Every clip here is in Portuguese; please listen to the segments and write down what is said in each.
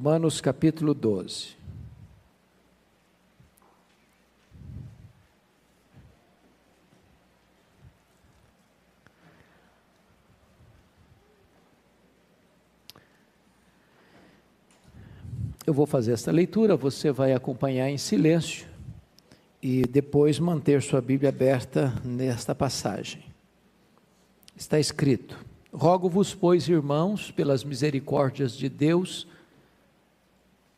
Romanos capítulo 12. Eu vou fazer esta leitura, você vai acompanhar em silêncio e depois manter sua Bíblia aberta nesta passagem. Está escrito: rogo-vos, pois, irmãos, pelas misericórdias de Deus,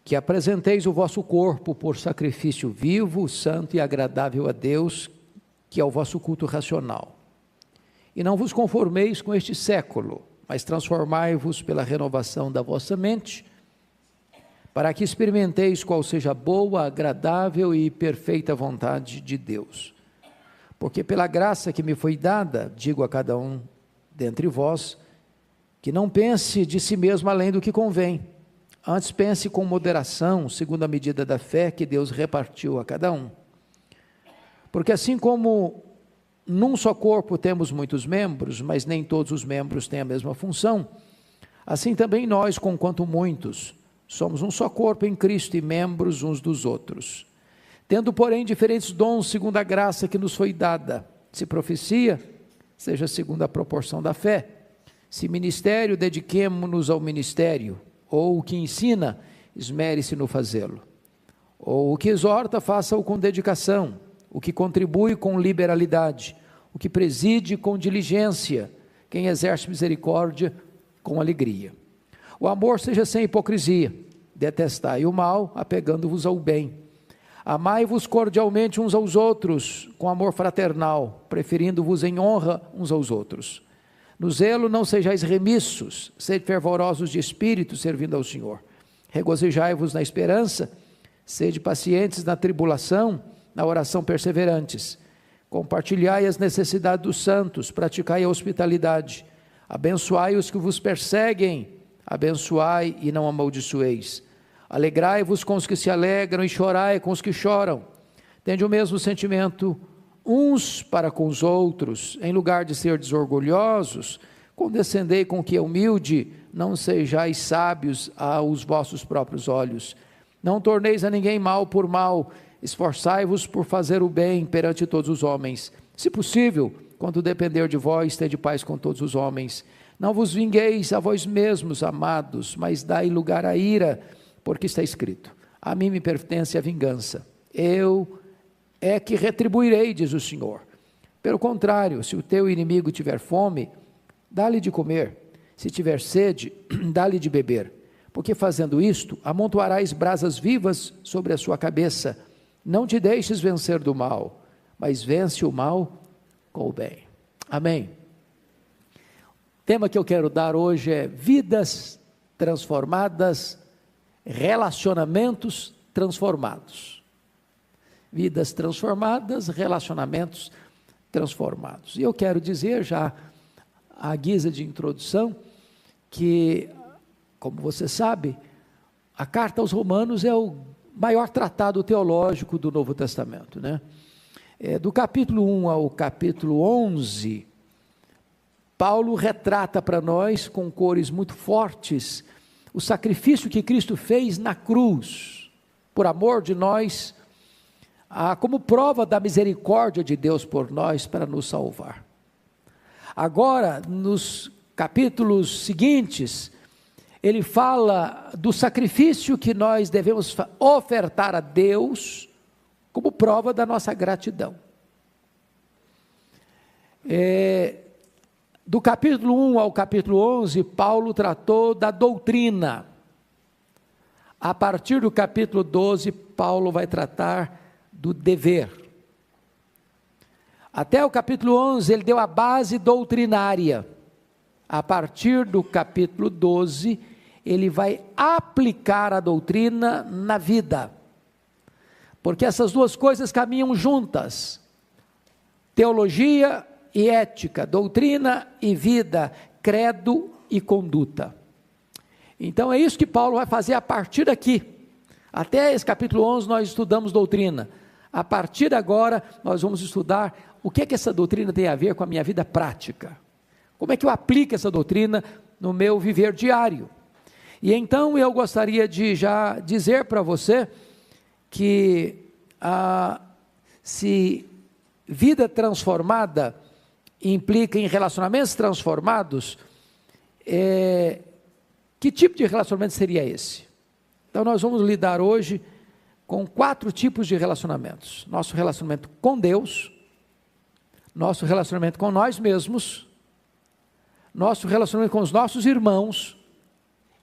que apresenteis o vosso corpo por sacrifício vivo, santo e agradável a Deus, que é o vosso culto racional. E não vos conformeis com este século, mas transformai-vos pela renovação da vossa mente, para que experimenteis qual seja a boa, agradável e perfeita vontade de Deus. Porque pela graça que me foi dada, digo a cada um dentre vós, que não pense de si mesmo além do que convém, antes pense com moderação, segundo a medida da fé que Deus repartiu a cada um. Porque assim como num só corpo temos muitos membros, mas nem todos os membros têm a mesma função, assim também nós, conquanto muitos, somos um só corpo em Cristo e membros uns dos outros. Tendo, porém, diferentes dons segundo a graça que nos foi dada. Se profecia, seja segundo a proporção da fé. Se ministério, dediquemo-nos ao ministério. Ou o que ensina, esmere-se no fazê-lo. Ou o que exorta, faça-o com dedicação. O que contribui com liberalidade. O que preside com diligência. Quem exerce misericórdia com alegria. O amor seja sem hipocrisia, detestai o mal, apegando-vos ao bem. Amai-vos cordialmente uns aos outros, com amor fraternal, preferindo-vos em honra uns aos outros. No zelo não sejais remissos, sede fervorosos de espírito, servindo ao Senhor. Regozijai-vos na esperança, sede pacientes na tribulação, na oração perseverantes. Compartilhai as necessidades dos santos, praticai a hospitalidade. Abençoai os que vos perseguem, abençoai e não amaldiçoeis. Alegrai-vos com os que se alegram e chorai com os que choram. Tende o mesmo sentimento uns para com os outros, em lugar de ser desorgulhosos, condescendei com o que é humilde, não sejais sábios aos vossos próprios olhos. Não torneis a ninguém mal por mal, esforçai-vos por fazer o bem perante todos os homens. Se possível, quando depender de vós, tende paz com todos os homens. Não vos vingueis a vós mesmos, amados, mas dai lugar à ira, porque está escrito: a mim me pertence a vingança, eu é que retribuirei, diz o Senhor. Pelo contrário, se o teu inimigo tiver fome, dá-lhe de comer, se tiver sede, dá-lhe de beber, porque fazendo isto, amontoarás brasas vivas sobre a sua cabeça. Não te deixes vencer do mal, mas vence o mal com o bem. Amém. O tema que eu quero dar hoje é vidas transformadas, relacionamentos transformados. Vidas transformadas, relacionamentos transformados. E eu quero dizer já, à guisa de introdução, que, como você sabe, a carta aos Romanos é o maior tratado teológico do Novo Testamento, né? Do capítulo 1 ao capítulo 11, Paulo retrata para nós, com cores muito fortes, o sacrifício que Cristo fez na cruz, por amor de nós, como prova da misericórdia de Deus por nós, para nos salvar. Agora, nos capítulos seguintes, ele fala do sacrifício que nós devemos ofertar a Deus, como prova da nossa gratidão. Do capítulo 1 ao capítulo 11, Paulo tratou da doutrina. A partir do capítulo 12, Paulo vai tratar do dever. Até o capítulo 11, ele deu a base doutrinária. A partir do capítulo 12, ele vai aplicar a doutrina na vida. Porque essas duas coisas caminham juntas. Teologia e ética, doutrina e vida, credo e conduta. Então é isso que Paulo vai fazer a partir daqui. Até esse capítulo 11 nós estudamos doutrina. A partir de agora nós vamos estudar o que é que essa doutrina tem a ver com a minha vida prática. Como é que eu aplico essa doutrina no meu viver diário. E então eu gostaria de já dizer para você que se vida transformada implica em relacionamentos transformados, que tipo de relacionamento seria esse? Então nós vamos lidar hoje com 4 tipos de relacionamentos: nosso relacionamento com Deus, nosso relacionamento com nós mesmos, nosso relacionamento com os nossos irmãos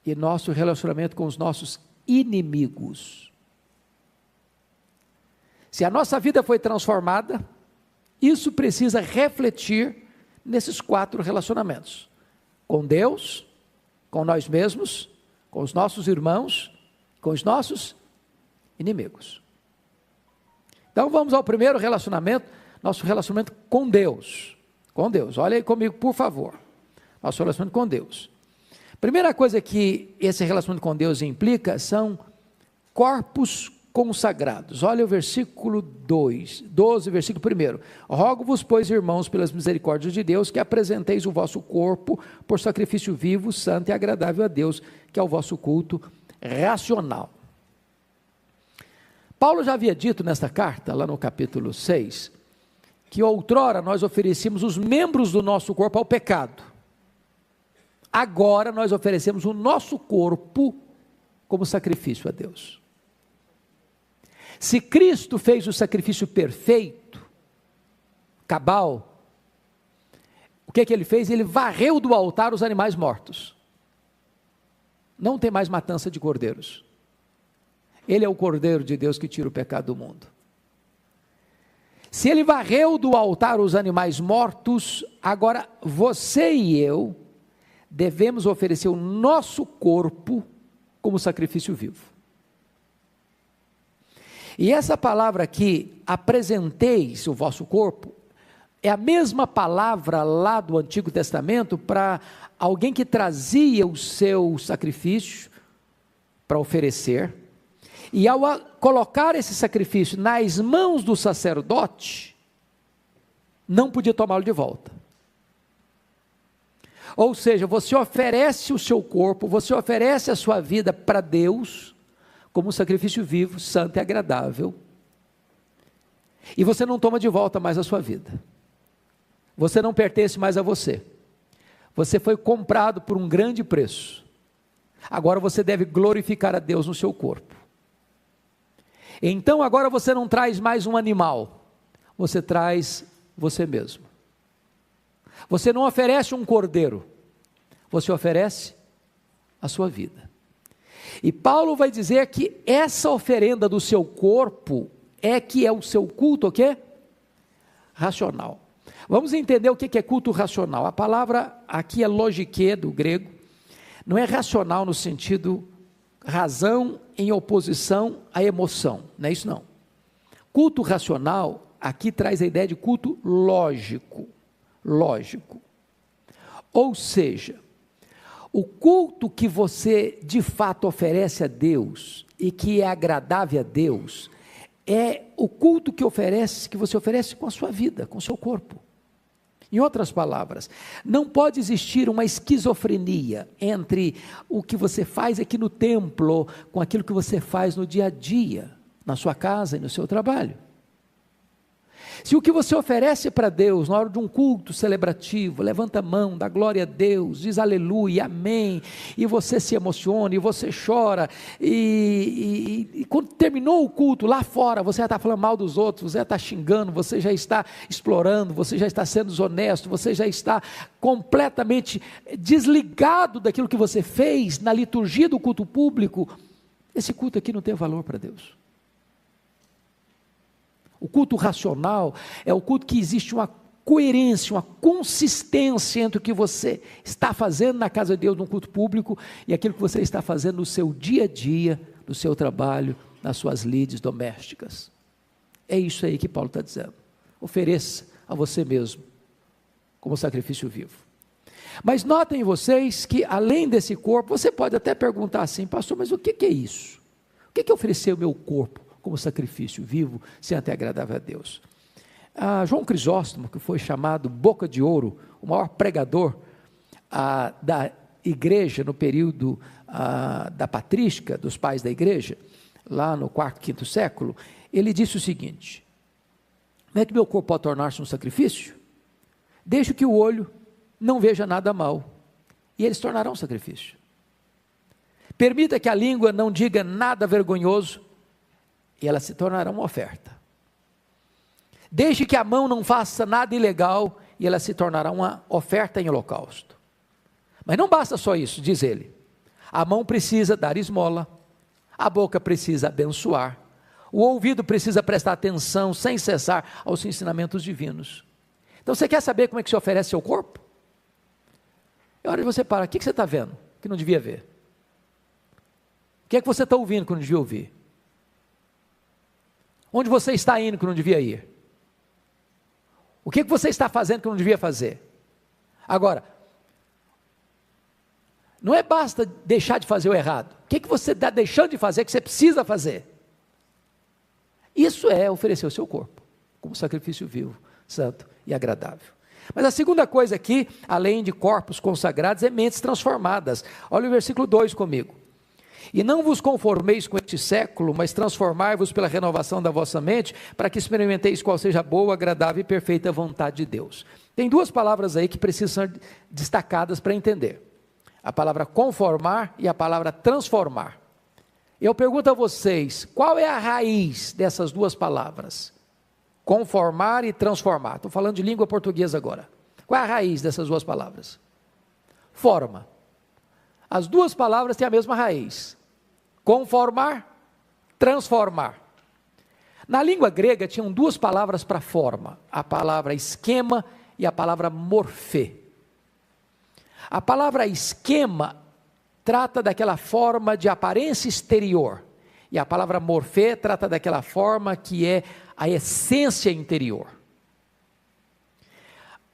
e nosso relacionamento com os nossos inimigos. Se a nossa vida foi transformada, isso precisa refletir nesses 4 relacionamentos: com Deus, com nós mesmos, com os nossos irmãos, com os nossos inimigos. Então vamos ao primeiro relacionamento, nosso relacionamento com Deus. Com Deus, olha aí comigo, por favor. Nosso relacionamento com Deus. Primeira coisa que esse relacionamento com Deus implica são corpos consagrados. Olha o versículo 12, versículo 1. Rogo-vos, pois, irmãos, pelas misericórdias de Deus, que apresenteis o vosso corpo por sacrifício vivo, santo e agradável a Deus, que é o vosso culto racional. Paulo já havia dito nesta carta, lá no capítulo 6, que outrora nós oferecíamos os membros do nosso corpo ao pecado. Agora nós oferecemos o nosso corpo como sacrifício a Deus. Se Cristo fez o sacrifício perfeito, cabal, o que ele fez? Ele varreu do altar os animais mortos. Não tem mais matança de cordeiros. Ele é o Cordeiro de Deus que tira o pecado do mundo. Se ele varreu do altar os animais mortos, agora você e eu devemos oferecer o nosso corpo como sacrifício vivo. E essa palavra aqui, apresenteis o vosso corpo, é a mesma palavra lá do Antigo Testamento para alguém que trazia o seu sacrifício para oferecer, e ao colocar esse sacrifício nas mãos do sacerdote, não podia tomá-lo de volta. Ou seja, você oferece o seu corpo, você oferece a sua vida para Deus, como um sacrifício vivo, santo e agradável, e você não toma de volta mais a sua vida. Você não pertence mais a você. Você foi comprado por um grande preço. Agora você deve glorificar a Deus no seu corpo. Então agora você não traz mais um animal, você traz você mesmo. Você não oferece um cordeiro, você oferece a sua vida. E Paulo vai dizer que essa oferenda do seu corpo é que é o seu culto, o quê? Racional. Vamos entender o que é culto racional. A palavra aqui é logique, do grego. Não é racional no sentido razão em oposição à emoção, não é isso não. Culto racional aqui traz a ideia de culto lógico. Ou seja, o culto que você de fato oferece a Deus e que é agradável a Deus é o culto que você oferece com a sua vida, com o seu corpo. Em outras palavras, não pode existir uma esquizofrenia entre o que você faz aqui no templo com aquilo que você faz no dia a dia, na sua casa e no seu trabalho. Se o que você oferece para Deus na hora de um culto celebrativo, levanta a mão, dá glória a Deus, diz aleluia, amém, e você se emociona, e você chora, e quando terminou o culto, lá fora, você já está falando mal dos outros, você já está xingando, você já está explorando, você já está sendo desonesto, você já está completamente desligado daquilo que você fez na liturgia do culto público, esse culto aqui não tem valor para Deus. O culto racional é o culto que existe uma coerência, uma consistência entre o que você está fazendo na casa de Deus, no culto público, e aquilo que você está fazendo no seu dia a dia, no seu trabalho, nas suas lides domésticas. É isso aí que Paulo está dizendo. Ofereça a você mesmo, como sacrifício vivo. Mas notem vocês que além desse corpo, você pode até perguntar assim, pastor, mas o que é isso? O que é oferecer o meu corpo como sacrifício vivo, santo e agradável a Deus? João Crisóstomo, que foi chamado Boca de Ouro, o maior pregador da igreja, no período da patrística, dos pais da igreja, lá no quarto, quinto século, ele disse o seguinte: não é que meu corpo pode tornar-se um sacrifício? Deixe que o olho não veja nada mal, e eles tornarão um sacrifício. Permita que a língua não diga nada vergonhoso, e ela se tornará uma oferta. Deixe que a mão não faça nada ilegal, e ela se tornará uma oferta em holocausto. Mas não basta só isso, diz ele. A mão precisa dar esmola, a boca precisa abençoar, o ouvido precisa prestar atenção sem cessar aos ensinamentos divinos. Então você quer saber como é que se oferece seu corpo? É hora de você parar. O que você está vendo que não devia ver? O que é que você está ouvindo que não devia ouvir? Onde você está indo que não devia ir? O que você está fazendo que não devia fazer? Agora, não é basta deixar de fazer o errado. O que você está deixando de fazer que você precisa fazer? Isso é oferecer o seu corpo como sacrifício vivo, santo e agradável. Mas a segunda coisa aqui, além de corpos consagrados, é mentes transformadas. Olha o versículo 2 comigo. E não vos conformeis com este século, mas transformai-vos pela renovação da vossa mente, para que experimenteis qual seja a boa, agradável e perfeita vontade de Deus. Tem duas palavras aí que precisam ser destacadas para entender. A palavra conformar e a palavra transformar. Eu pergunto a vocês, qual é a raiz dessas duas palavras? Conformar e transformar. Estou falando de língua portuguesa agora. Qual é a raiz dessas duas palavras? Forma. As duas palavras têm a mesma raiz. Conformar, transformar. Na língua grega tinham duas palavras para forma. A palavra esquema e a palavra morfê. A palavra esquema trata daquela forma de aparência exterior. E a palavra morfê trata daquela forma que é a essência interior.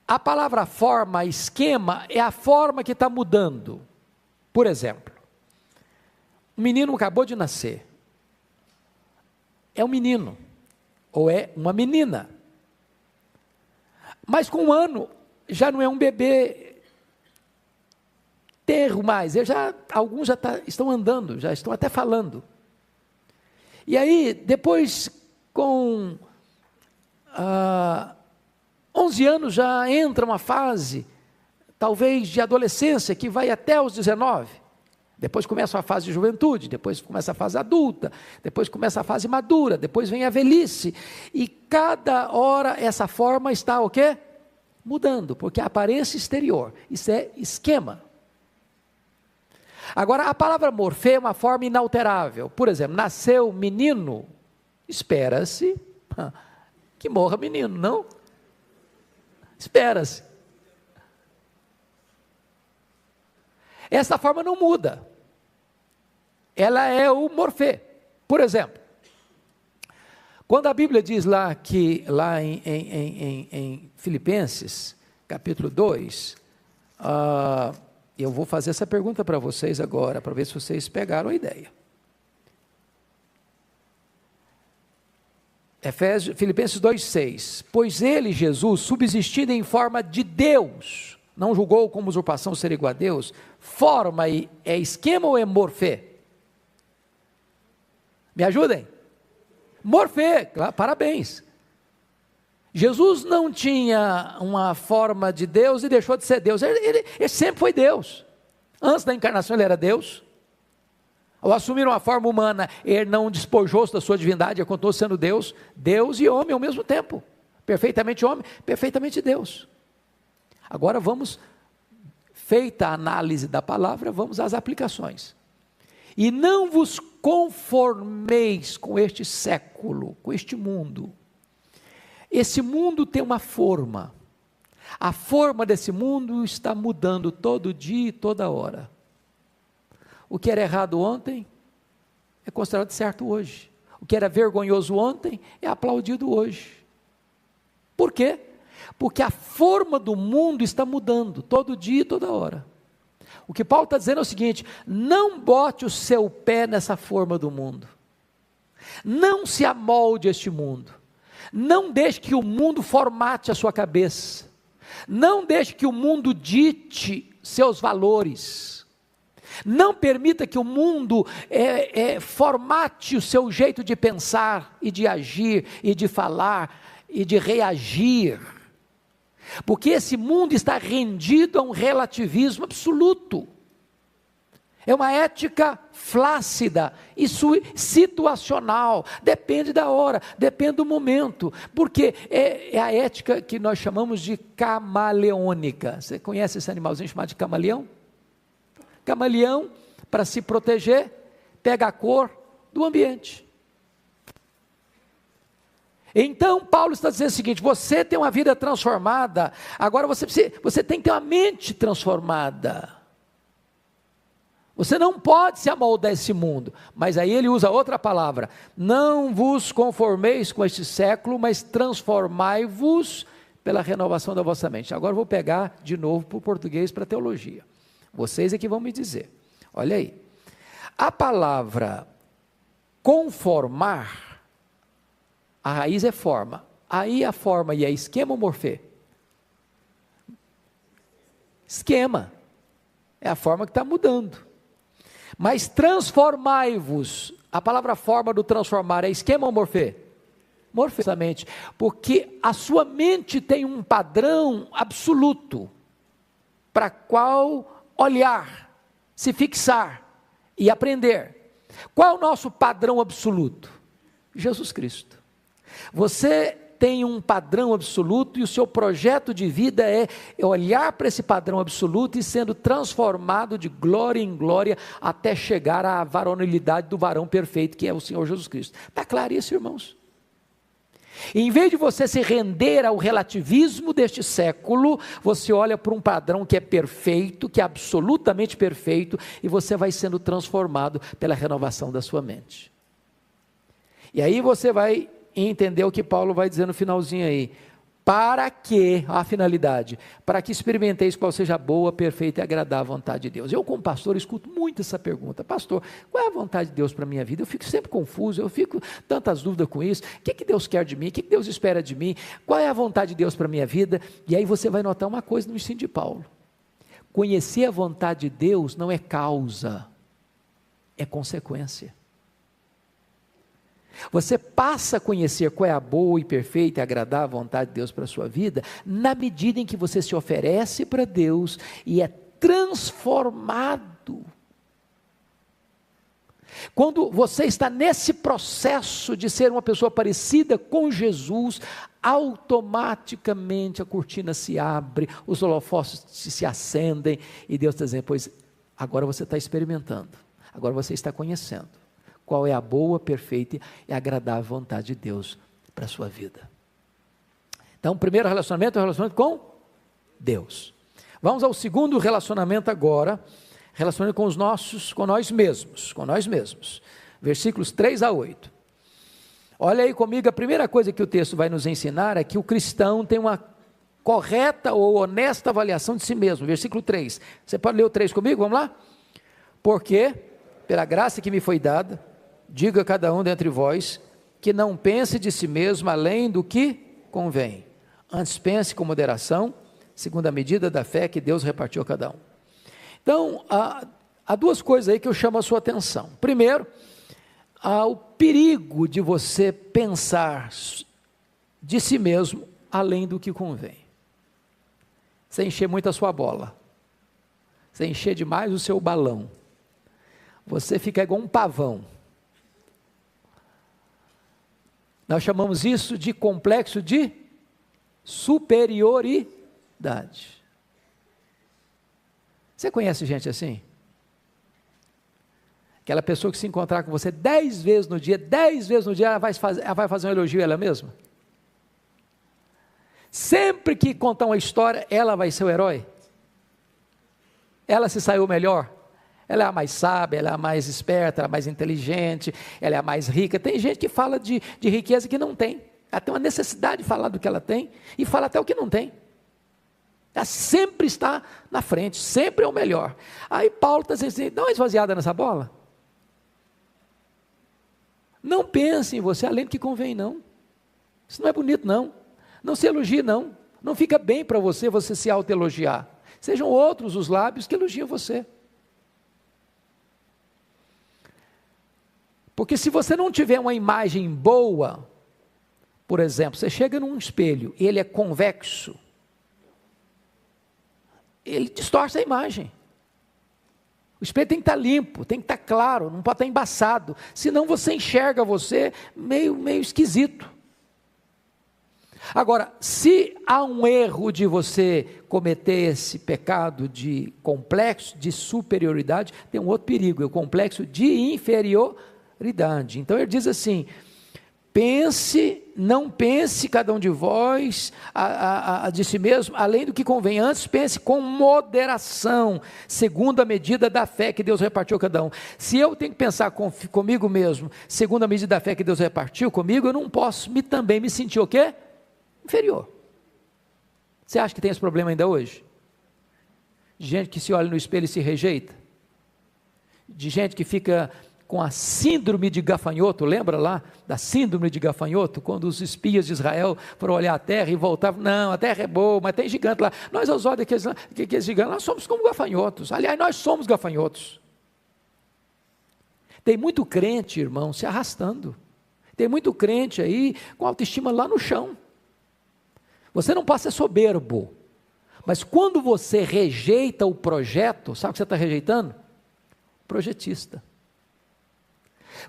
A palavra forma, esquema, é a forma que está mudando. Por exemplo, um menino acabou de nascer. É um menino, ou é uma menina. Mas com 1 ano, já não é um bebê tenro mais. Alguns já estão andando, já estão até falando. E aí, depois, com 11 anos, já entra uma fase, talvez de adolescência, que vai até os 19. Depois começa a fase de juventude, depois começa a fase adulta, depois começa a fase madura, depois vem a velhice. E cada hora essa forma está o quê? Mudando, porque a aparência exterior, isso é esquema. Agora, a palavra morfê é uma forma inalterável. Por exemplo, nasceu menino, espera-se que morra menino, não? Espera-se. Essa forma não muda. Ela é o morfê. Por exemplo, quando a Bíblia diz lá em Filipenses, capítulo 2, eu vou fazer essa pergunta para vocês agora, para ver se vocês pegaram a ideia. Filipenses 2,6, pois ele, Jesus, subsistindo em forma de Deus, não julgou como usurpação ser igual a Deus. Forma é esquema ou é morfê? Me ajudem? Morfê, claro, parabéns. Jesus não tinha uma forma de Deus e deixou de ser Deus, ele sempre foi Deus. Antes da encarnação ele era Deus. Ao assumir uma forma humana, ele não despojou-se da sua divindade, ele continuou sendo Deus, Deus e homem ao mesmo tempo, perfeitamente homem, perfeitamente Deus. Agora vamos, feita a análise da palavra, vamos às aplicações. E não vos conformeis com este século, com este mundo. Esse mundo tem uma forma. A forma desse mundo está mudando todo dia e toda hora. O que era errado ontem é considerado certo hoje. O que era vergonhoso ontem é aplaudido hoje. Por quê? Porque a forma do mundo está mudando todo dia e toda hora. O que Paulo está dizendo é o seguinte: não bote o seu pé nessa forma do mundo. Não se amolde a este mundo. Não deixe que o mundo formate a sua cabeça. Não deixe que o mundo dite seus valores. Não permita que o mundo formate o seu jeito de pensar e de agir e de falar e de reagir. Porque esse mundo está rendido a um relativismo absoluto. É uma ética flácida e situacional, depende da hora, depende do momento, porque é a ética que nós chamamos de camaleônica. Você conhece esse animalzinho chamado de camaleão? Camaleão, para se proteger, pega a cor do ambiente. Então Paulo está dizendo o seguinte: você tem uma vida transformada, agora você tem que ter uma mente transformada. Você não pode se amoldar a esse mundo, mas aí ele usa outra palavra: não vos conformeis com este século, mas transformai-vos pela renovação da vossa mente. Agora eu vou pegar de novo para o português, para a teologia. Vocês é que vão me dizer. Olha aí, a palavra conformar, a raiz é forma. Aí a forma e é esquema ou morfê? Esquema. É a forma que está mudando. Mas transformai-vos, a palavra forma do transformar é esquema ou morfê? Morfê, porque a sua mente tem um padrão absoluto, para qual olhar, se fixar e aprender. Qual é o nosso padrão absoluto? Jesus Cristo. Você tem um padrão absoluto e o seu projeto de vida é olhar para esse padrão absoluto e sendo transformado de glória em glória até chegar à varonilidade do varão perfeito que é o Senhor Jesus Cristo. Está claro isso, irmãos? E em vez de você se render ao relativismo deste século, você olha para um padrão que é perfeito, que é absolutamente perfeito, e você vai sendo transformado pela renovação da sua mente. E aí você vai entender o que Paulo vai dizer no finalzinho aí: para que, a finalidade, para que experimenteis qual seja a boa, perfeita e agradável vontade de Deus. Eu como pastor escuto muito essa pergunta: pastor, qual é a vontade de Deus para a minha vida? Eu fico sempre confuso, eu fico tantas dúvidas com isso. O que Deus quer de mim? O que Deus espera de mim? Qual é a vontade de Deus para a minha vida? E aí você vai notar uma coisa no ensino de Paulo: conhecer a vontade de Deus não é causa, é consequência. Você passa a conhecer qual é a boa e perfeita e agradável vontade de Deus para a sua vida, na medida em que você se oferece para Deus e é transformado. Quando você está nesse processo de ser uma pessoa parecida com Jesus, automaticamente a cortina se abre, os holofotes se acendem e Deus está dizendo: pois agora você está experimentando, agora você está conhecendo qual é a boa, perfeita e agradável vontade de Deus para a sua vida. Então, o primeiro relacionamento é o relacionamento com Deus. Vamos ao segundo relacionamento agora, relacionamento com nós mesmos. Versículos 3 a 8. Olha aí comigo, a primeira coisa que o texto vai nos ensinar é que o cristão tem uma correta ou honesta avaliação de si mesmo. Versículo 3. Você pode ler o 3 comigo? Vamos lá? Porque, pela graça que me foi dada, diga a cada um dentre vós, que não pense de si mesmo além do que convém. Antes pense com moderação, segundo a medida da fé que Deus repartiu a cada um. Então, há duas coisas aí que eu chamo a sua atenção. Primeiro, há o perigo de você pensar de si mesmo além do que convém. Você encher muito a sua bola. Você encher demais o seu balão. Você fica igual um pavão. Nós chamamos isso de complexo de superioridade. Você conhece gente assim? Aquela pessoa que se encontrar com você 10 vezes no dia, ela vai fazer um elogio a ela mesma? Sempre que contar uma história, ela vai ser o herói? Ela se saiu melhor? Ela é a mais sábia, ela é a mais esperta, ela é a mais inteligente, ela é a mais rica. Tem gente que fala de riqueza que não tem. Ela tem uma necessidade de falar do que ela tem e fala até o que não tem. Ela sempre está na frente, sempre é o melhor. Aí Paulo está dizendo assim: dá uma esvaziada nessa bola. Não pense em você além do que convém, não. Isso não é bonito, não. Não se elogie, não. Não fica bem para você se autoelogiar. Sejam outros os lábios que elogiam você. Porque se você não tiver uma imagem boa, por exemplo, você chega num espelho e ele é convexo, ele distorce a imagem. O espelho tem que estar limpo, tem que estar claro, não pode estar embaçado, senão você enxerga você meio esquisito. Agora, se há um erro de você cometer esse pecado de complexo de superioridade, tem um outro perigo, é o complexo de inferioridade. Então ele diz assim: não pense cada um de vós de si mesmo, além do que convém, antes pense com moderação, segundo a medida da fé que Deus repartiu a cada um. Se eu tenho que pensar comigo mesmo, segundo a medida da fé que Deus repartiu comigo, eu não posso também me sentir o quê? Inferior. Você acha que tem esse problema ainda hoje? De gente que se olha no espelho e se rejeita? De gente que fica com a síndrome de gafanhoto, lembra lá da síndrome de gafanhoto, quando os espias de Israel foram olhar a terra e voltavam, não, a terra é boa, mas tem gigante lá, nós aos olhos daqueles gigantes, nós somos como gafanhotos, aliás, nós somos gafanhotos. Tem muito crente, irmão, se arrastando, tem muito crente aí, com autoestima lá no chão. Você não pode ser soberbo, mas quando você rejeita o projeto, sabe o que você está rejeitando? Projetista.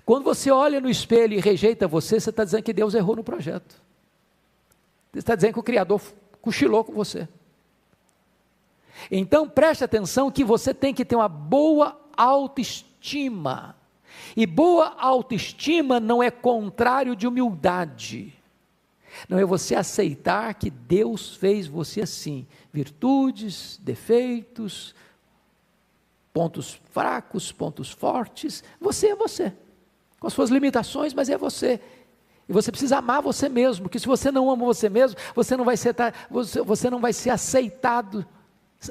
Quando você olha no espelho e rejeita você está dizendo que Deus errou no projeto. Você está dizendo que o Criador cochilou com você. Então preste atenção que você tem que ter uma boa autoestima. E boa autoestima não é contrário de humildade. Não é você aceitar que Deus fez você assim. Virtudes, defeitos, pontos fracos, pontos fortes. Você é você. Com as suas limitações, mas é você. E você precisa amar você mesmo, porque se você não ama você mesmo, você não vai ser aceitado,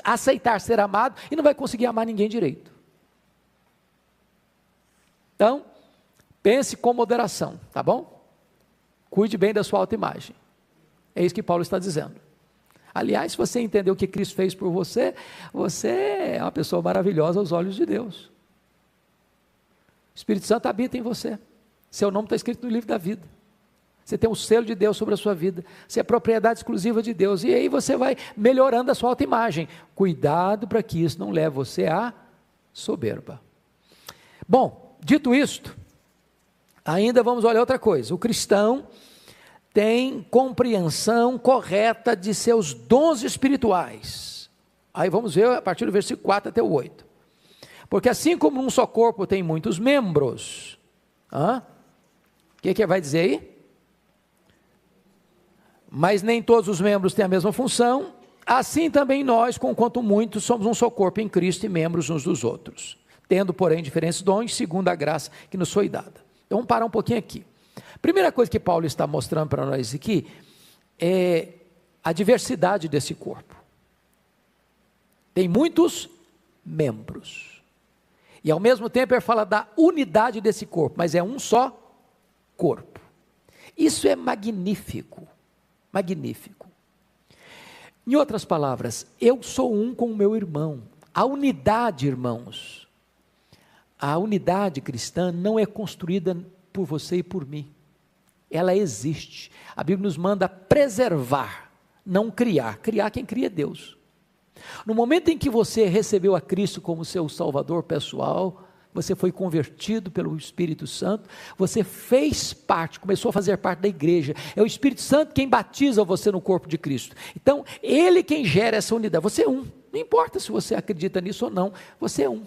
aceitar ser amado, e não vai conseguir amar ninguém direito. Então, pense com moderação, tá bom? Cuide bem da sua autoimagem. É isso que Paulo está dizendo. Aliás, se você entender o que Cristo fez por você, você é uma pessoa maravilhosa aos olhos de Deus. O Espírito Santo habita em você. Seu nome está escrito no livro da vida. Você tem o selo de Deus sobre a sua vida. Você é propriedade exclusiva de Deus. E aí você vai melhorando a sua autoimagem. Cuidado para que isso não leve você à soberba. Bom, dito isto, ainda vamos olhar outra coisa. O cristão tem compreensão correta de seus dons espirituais. Aí vamos ver a partir do versículo 4 até o 8. Porque assim como um só corpo tem muitos membros, o que vai dizer aí? Mas nem todos os membros têm a mesma função, assim também nós, conquanto muitos, somos um só corpo em Cristo e membros uns dos outros, tendo, porém, diferentes dons, segundo a graça que nos foi dada. Então vamos parar um pouquinho aqui. Primeira coisa que Paulo está mostrando para nós aqui, é a diversidade desse corpo. Tem muitos membros. E ao mesmo tempo ele fala da unidade desse corpo, mas é um só corpo. Isso é magnífico, magnífico. Em outras palavras, eu sou um com o meu irmão. A unidade, irmãos, a unidade cristã não é construída por você e por mim. Ela existe. A Bíblia nos manda preservar, não criar. Criar quem cria é Deus. No momento em que você recebeu a Cristo como seu Salvador pessoal, você foi convertido pelo Espírito Santo, você fez parte, começou a fazer parte da igreja, é o Espírito Santo quem batiza você no corpo de Cristo. Então, Ele quem gera essa unidade, você é um, não importa se você acredita nisso ou não, você é um.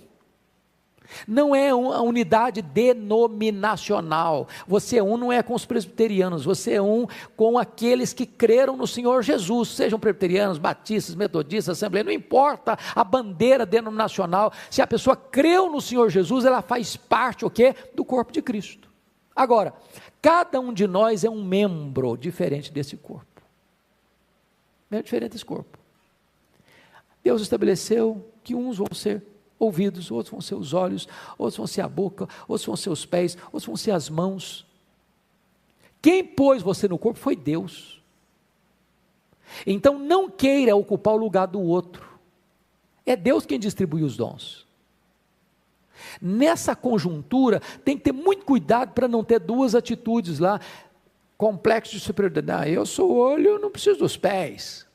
Não é uma unidade denominacional, você é um não é com os presbiterianos, você é um com aqueles que creram no Senhor Jesus, sejam presbiterianos, batistas, metodistas, assembleias, não importa a bandeira denominacional, se a pessoa creu no Senhor Jesus, ela faz parte, o quê? Do corpo de Cristo. Agora, cada um de nós é um membro diferente desse corpo, é diferente desse corpo. Deus estabeleceu que uns vão ser ouvidos, outros vão ser os olhos, outros vão ser a boca, outros vão ser os pés, outros vão ser as mãos. Quem pôs você no corpo foi Deus. Então não queira ocupar o lugar do outro. É Deus quem distribui os dons. Nessa conjuntura, tem que ter muito cuidado para não ter duas atitudes lá, complexo de superioridade. Eu sou olho, eu não preciso dos pés.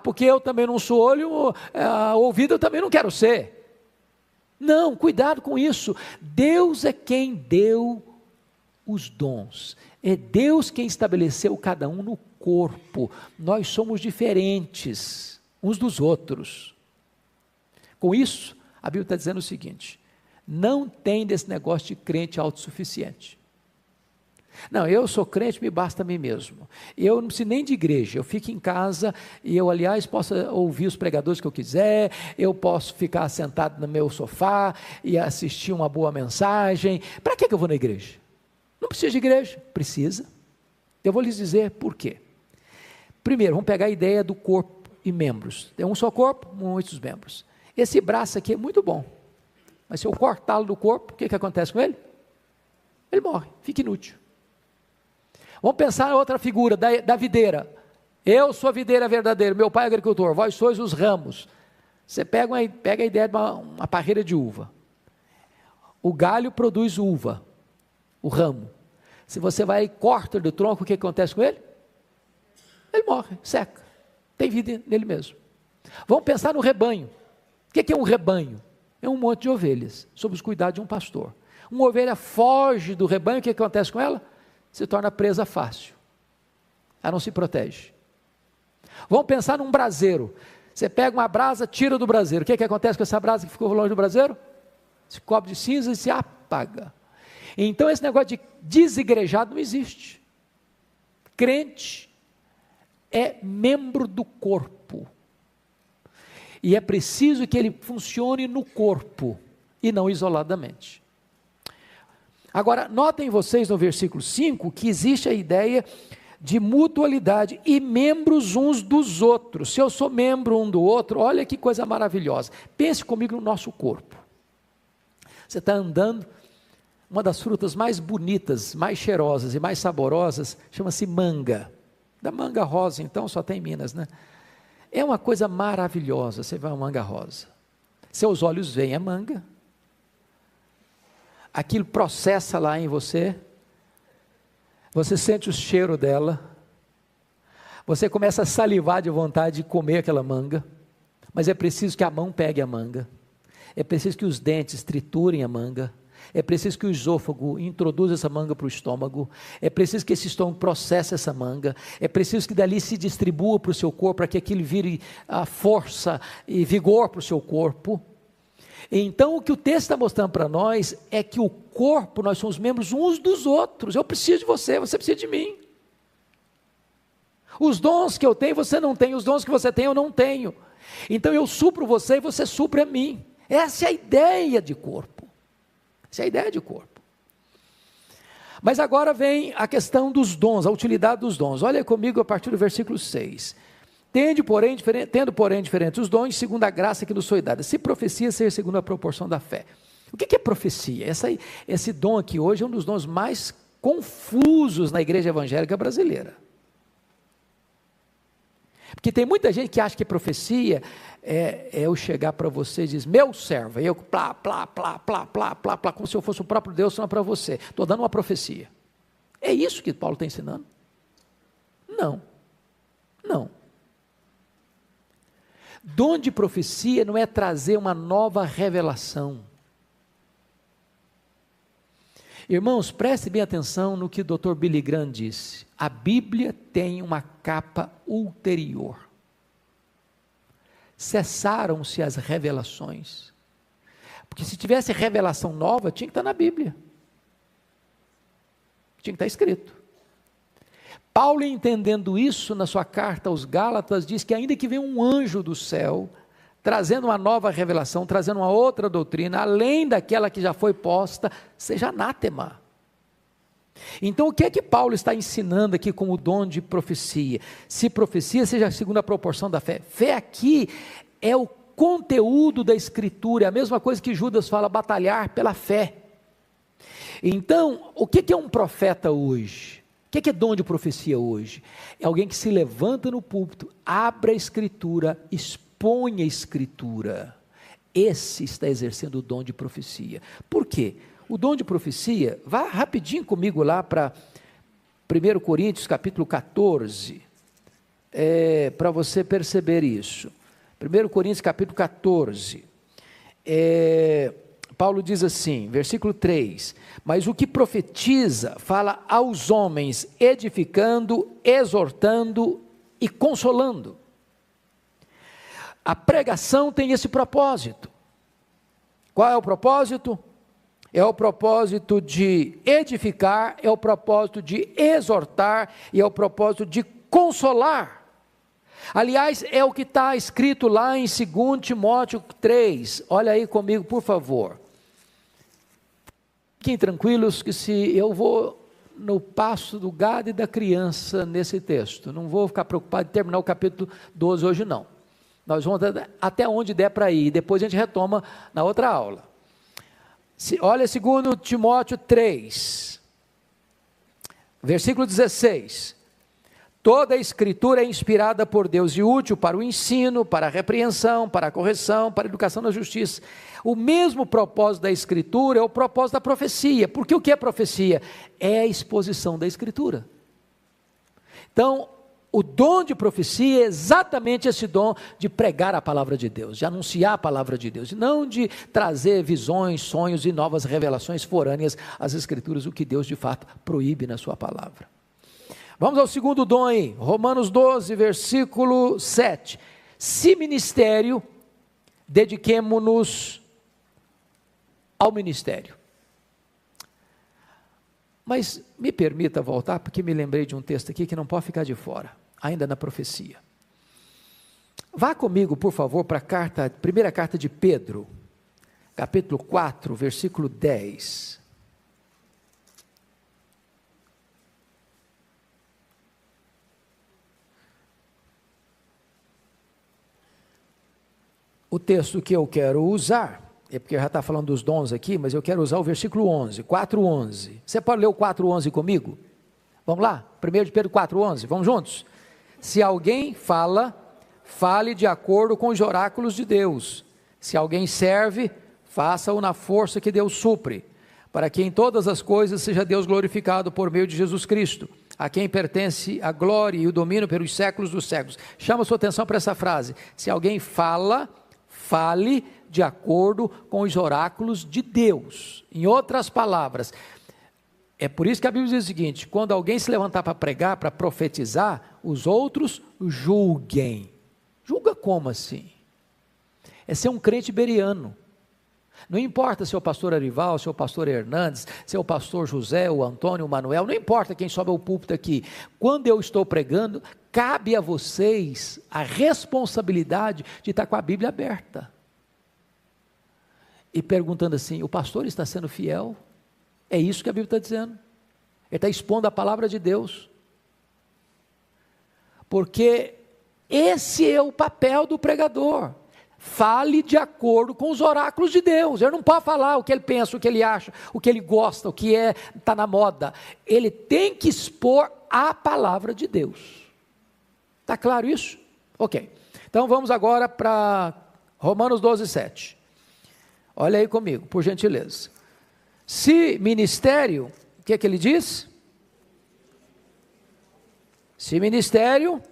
Porque eu também não sou olho, ouvido eu também não quero ser. Não, cuidado com isso. Deus é quem deu os dons. É Deus quem estabeleceu cada um no corpo. Nós somos diferentes uns dos outros. Com isso, a Bíblia está dizendo o seguinte: não tem desse negócio de crente autossuficiente. Não, eu sou crente, me basta a mim mesmo. Eu não preciso nem de igreja, eu fico em casa e eu, aliás, posso ouvir os pregadores que eu quiser, eu posso ficar sentado no meu sofá e assistir uma boa mensagem. Para que eu vou na igreja? Não precisa de igreja? Precisa. Eu vou lhes dizer por quê. Primeiro, vamos pegar a ideia do corpo e membros. Tem um só corpo, muitos membros. Esse braço aqui é muito bom, mas se eu cortá-lo do corpo, o que acontece com ele? Ele morre, fica inútil. Vamos pensar em outra figura, da videira. Eu sou a videira verdadeira, meu pai é agricultor, vós sois os ramos. Você pega a ideia de uma parreira de uva. O galho produz uva, o ramo. Se você vai e corta do tronco, o que acontece com ele? Ele morre, seca. Tem vida nele mesmo. Vamos pensar no rebanho. O que é um rebanho? É um monte de ovelhas, sob os cuidados de um pastor. Uma ovelha foge do rebanho, o que acontece com ela? Se torna presa fácil. Ela não se protege. Vamos pensar num braseiro. Você pega uma brasa, tira do braseiro. O que acontece com essa brasa que ficou longe do braseiro? Se cobre de cinza e se apaga. Então esse negócio de desigrejado não existe. Crente é membro do corpo. E é preciso que ele funcione no corpo e não isoladamente. Agora, notem vocês no versículo 5 que existe a ideia de mutualidade e membros uns dos outros. Se eu sou membro um do outro, olha que coisa maravilhosa. Pense comigo no nosso corpo. Você está andando, uma das frutas mais bonitas, mais cheirosas e mais saborosas, chama-se manga. Da manga rosa, então, só tem em Minas, né? É uma coisa maravilhosa, você vê uma manga rosa. Seus olhos veem a manga. Aquilo processa lá em você, você sente o cheiro dela, você começa a salivar de vontade de comer aquela manga, mas é preciso que a mão pegue a manga, é preciso que os dentes triturem a manga, é preciso que o esôfago introduza essa manga para o estômago, é preciso que esse estômago processe essa manga, é preciso que dali se distribua para o seu corpo, para que aquilo vire a força e vigor para o seu corpo. Então o que o texto está mostrando para nós é que o corpo, nós somos membros uns dos outros. Eu preciso de você, você precisa de mim. Os dons que eu tenho você não tem, os dons que você tem eu não tenho. Então eu supro você e você supre a mim. Essa é a ideia de corpo. Essa é a ideia de corpo. Mas agora vem a questão dos dons, a utilidade dos dons. Olha comigo a partir do versículo 6. Tendo, porém, diferentes os dons, segundo a graça que nos foi dada. Se profecia, ser segundo a proporção da fé. O que é profecia? Esse dom aqui hoje é um dos dons mais confusos na igreja evangélica brasileira. Porque tem muita gente que acha que profecia é eu chegar para você e dizer, meu servo, eu plá, como se eu fosse o próprio Deus falando para você. Estou dando uma profecia. É isso que Paulo está ensinando? Não. Dom de profecia não é trazer uma nova revelação. Irmãos, preste bem atenção no que o Dr. Billy Graham disse. A Bíblia tem uma capa ulterior. Cessaram-se as revelações. Porque se tivesse revelação nova, tinha que estar na Bíblia. Tinha que estar escrito. Paulo, entendendo isso, na sua carta aos Gálatas, diz que ainda que venha um anjo do céu, trazendo uma nova revelação, trazendo uma outra doutrina, além daquela que já foi posta, seja anátema. Então o que é que Paulo está ensinando aqui com o dom de profecia? Se profecia, seja segundo a proporção da fé. Fé aqui é o conteúdo da Escritura, é a mesma coisa que Judas fala, batalhar pela fé. Então, o que é um profeta hoje? O que é dom de profecia hoje? É alguém que se levanta no púlpito, abre a Escritura, expõe a Escritura. esse está exercendo o dom de profecia. Por quê? O dom de profecia, vá rapidinho comigo lá para 1 Coríntios capítulo 14, para você perceber isso. 1 Coríntios capítulo 14, Paulo diz assim, versículo 3, mas o que profetiza fala aos homens, edificando, exortando e consolando. A pregação tem esse propósito. Qual é o propósito? É o propósito de edificar, é o propósito de exortar e é o propósito de consolar. Aliás, é o que está escrito lá em 2 Timóteo 3, olha aí comigo por favor. Fiquem tranquilos que se eu vou no passo do gado e da criança nesse texto, não vou ficar preocupado em terminar o capítulo 12 hoje não. Nós vamos até onde der para ir, depois a gente retoma na outra aula. Olha 2 Timóteo 3, versículo 16. Toda a escritura é inspirada por Deus e útil para o ensino, para a repreensão, para a correção, para a educação na justiça. O mesmo propósito da escritura é o propósito da profecia. Porque o que é profecia? É a exposição da escritura. Então, o dom de profecia é exatamente esse dom de pregar a palavra de Deus, de anunciar a palavra de Deus, e não de trazer visões, sonhos e novas revelações forâneas às escrituras, o que Deus de fato proíbe na sua palavra. Vamos ao segundo dom aí, Romanos 12, versículo 7. Se ministério, dediquemo-nos ao ministério. Mas me permita voltar, porque me lembrei de um texto aqui que não pode ficar de fora, ainda na profecia. Vá comigo, por favor, para a primeira carta de Pedro, capítulo 4, versículo 10. O texto que eu quero usar, é porque já está falando dos dons aqui, mas eu quero usar o versículo 11, 4:11. Você pode ler o 4:11 comigo? Vamos lá? 1 de Pedro 4:11, vamos juntos? Se alguém fala, fale de acordo com os oráculos de Deus. Se alguém serve, faça-o na força que Deus supre, para que em todas as coisas seja Deus glorificado por meio de Jesus Cristo, a quem pertence a glória e o domínio pelos séculos dos séculos. Chama a sua atenção para essa frase. Se alguém fala, fale de acordo com os oráculos de Deus. Em outras palavras, é por isso que a Bíblia diz o seguinte: quando alguém se levantar para pregar, para profetizar, os outros julguem. Julga como assim? É ser um crente beriano. Não importa se é o pastor Arival, se é o pastor Hernandes, se é o pastor José, o Antônio, o Manuel, não importa quem sobe ao púlpito aqui. Quando eu estou pregando, cabe a vocês a responsabilidade de estar com a Bíblia aberta. E perguntando assim, o pastor está sendo fiel? É isso que a Bíblia está dizendo. Ele está expondo a palavra de Deus. Porque esse é o papel do pregador. Fale de acordo com os oráculos de Deus. Ele não pode falar o que ele pensa, o que ele acha, o que ele gosta, o que está na moda. Ele tem que expor a palavra de Deus. Está claro isso? Ok. Então vamos agora para Romanos 12, 7. Olha aí comigo, por gentileza. Se ministério, o que é que ele diz? Se ministério,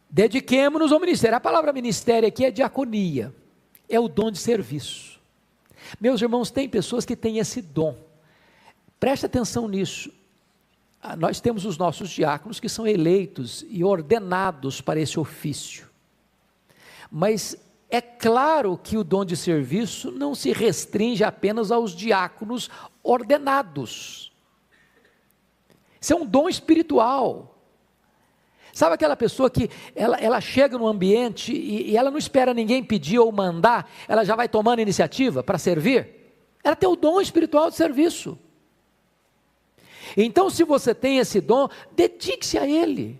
dediquemo-nos ao ministério. A palavra ministério aqui é diaconia, é o dom de serviço. Meus irmãos, tem pessoas que têm esse dom. Preste atenção nisso. Nós temos os nossos diáconos que são eleitos e ordenados para esse ofício. Mas é claro que o dom de serviço não se restringe apenas aos diáconos ordenados. Isso é um dom espiritual. Sabe aquela pessoa que ela chega no ambiente e ela não espera ninguém pedir ou mandar, ela já vai tomando iniciativa para servir? Ela tem o dom espiritual de serviço. Então, se você tem esse dom, dedique-se a ele.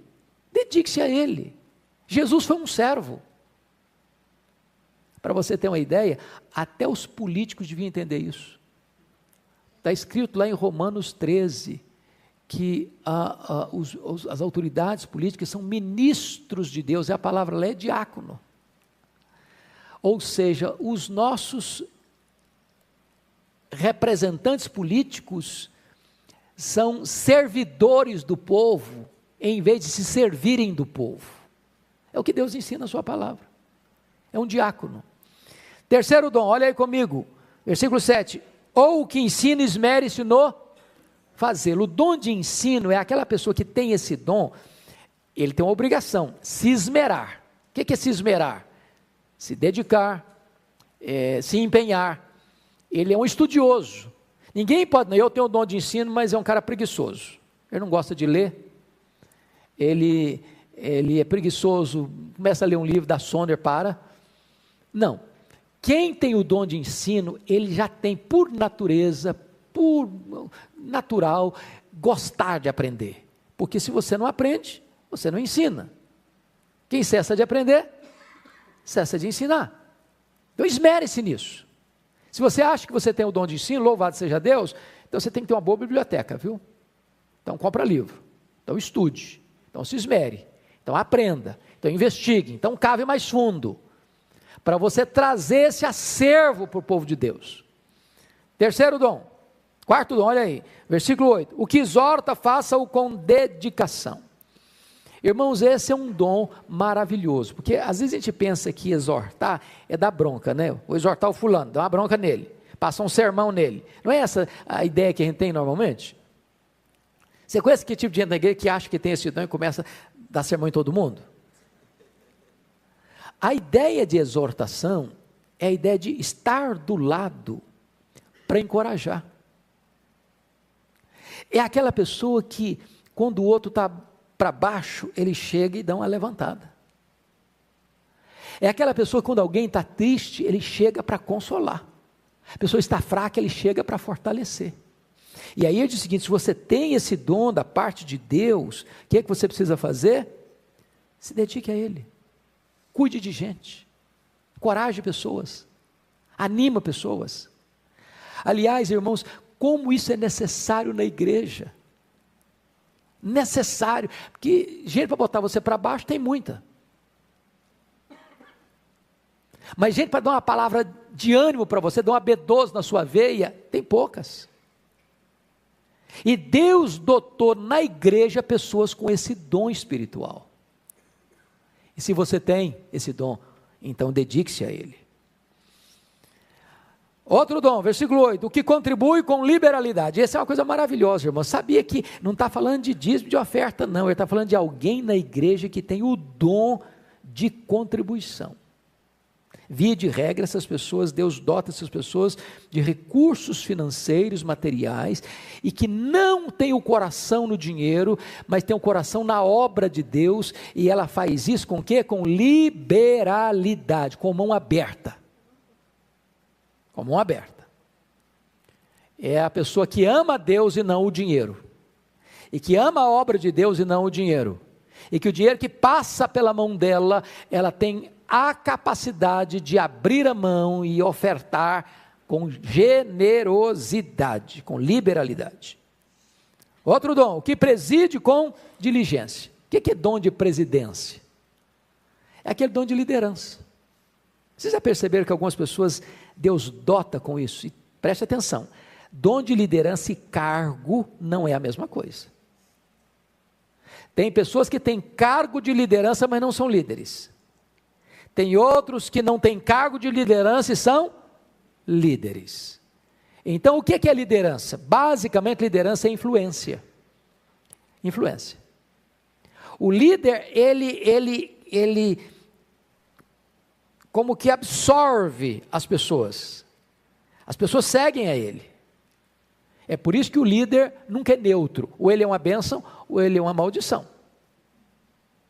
Dedique-se a ele. Jesus foi um servo. Para você ter uma ideia, até os políticos deviam entender isso. Está escrito lá em Romanos 13, que as autoridades políticas são ministros de Deus, e a palavra lá é diácono. Ou seja, os nossos representantes políticos são servidores do povo, em vez de se servirem do povo. É o que Deus ensina na sua palavra. É um diácono. Terceiro dom, olha aí comigo, versículo 7. Ou o que ensina, esmere-se no fazê-lo. O dom de ensino é aquela pessoa que tem esse dom, ele tem uma obrigação, se esmerar. O que é se esmerar? Se dedicar, se empenhar. Ele é um estudioso. Ninguém pode, não, eu tenho o dom de ensino, mas é um cara preguiçoso. Ele não gosta de ler, ele é preguiçoso, começa a ler um livro, dá sono, para. Não. Quem tem o dom de ensino, ele já tem por natureza, por natural, gostar de aprender. Porque se você não aprende, você não ensina. Quem cessa de aprender, cessa de ensinar. Então esmere-se nisso. Se você acha que você tem o dom de ensino, louvado seja Deus, então você tem que ter uma boa biblioteca, viu? Então compra livro, então estude, então se esmere, então aprenda, então investigue, então cave mais fundo, para você trazer esse acervo para o povo de Deus. Terceiro dom, quarto dom, olha aí, versículo 8, o que exorta, faça-o com dedicação. Irmãos, esse é um dom maravilhoso, porque às vezes a gente pensa que exortar é dar bronca, né? Vou exortar o fulano, dá uma bronca nele, passa um sermão nele. Não é essa a ideia que a gente tem normalmente? Você conhece que tipo de gente na igreja que acha que tem esse dom e começa a dar sermão em todo mundo? A ideia de exortação é a ideia de estar do lado para encorajar. É aquela pessoa que, quando o outro está para baixo, ele chega e dá uma levantada. É aquela pessoa que, quando alguém está triste, ele chega para consolar. A pessoa está fraca, ele chega para fortalecer. E aí ele diz o seguinte: se você tem esse dom da parte de Deus, o que é que você precisa fazer? Se dedique a Ele. Cuide de gente. Encoraje pessoas. Anima pessoas. Aliás, irmãos, como isso é necessário na igreja. Necessário, porque gente para botar você para baixo tem muita, mas gente para dar uma palavra de ânimo para você, dar uma B12 na sua veia, tem poucas. E Deus dotou na igreja pessoas com esse dom espiritual, e se você tem esse dom, então dedique-se a ele. Outro dom, versículo 8, o que contribui com liberalidade. Essa é uma coisa maravilhosa, irmão. Sabia que não está falando de dízimo, de oferta, não. Ele está falando de alguém na igreja que tem o dom de contribuição. Via de regra, essas pessoas, Deus dota essas pessoas de recursos financeiros, materiais, e que não tem o coração no dinheiro, mas tem o coração na obra de Deus, e ela faz isso com o quê? Com liberalidade, com mão aberta. Com mão aberta. É a pessoa que ama a Deus e não o dinheiro, e que ama a obra de Deus e não o dinheiro, e que o dinheiro que passa pela mão dela, ela tem a capacidade de abrir a mão e ofertar com generosidade, com liberalidade. Outro dom, o que preside com diligência. O que é dom de presidência? É aquele dom de liderança. Vocês já perceberam que algumas pessoas Deus dota com isso? E preste atenção, dom de liderança e cargo não é a mesma coisa. Tem pessoas que têm cargo de liderança, mas não são líderes. Tem outros que não têm cargo de liderança e são líderes. Então o que é liderança? Basicamente liderança é influência. Influência. O líder, ele como que absorve as pessoas seguem a ele. É por isso que o líder nunca é neutro, ou ele é uma bênção, ou ele é uma maldição,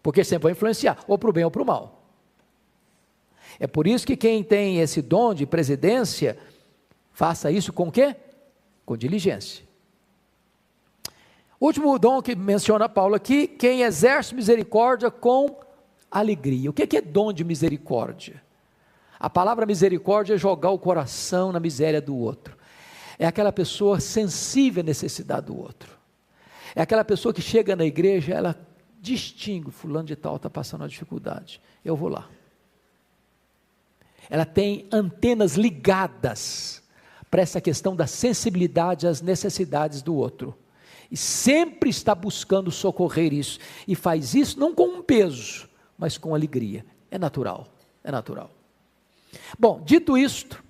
porque sempre vai influenciar, ou para o bem ou para o mal. É por isso que quem tem esse dom de presidência, faça isso com o quê? Com diligência. Último dom que menciona Paulo aqui, quem exerce misericórdia com alegria. O que é dom de misericórdia? A palavra misericórdia é jogar o coração na miséria do outro. É aquela pessoa sensível à necessidade do outro. É aquela pessoa que chega na igreja, ela distingue, fulano de tal está passando uma dificuldade, eu vou lá. Ela tem antenas ligadas para essa questão da sensibilidade às necessidades do outro. E sempre está buscando socorrer isso. E faz isso não com um peso, mas com alegria. É natural, é natural. Bom, dito isto,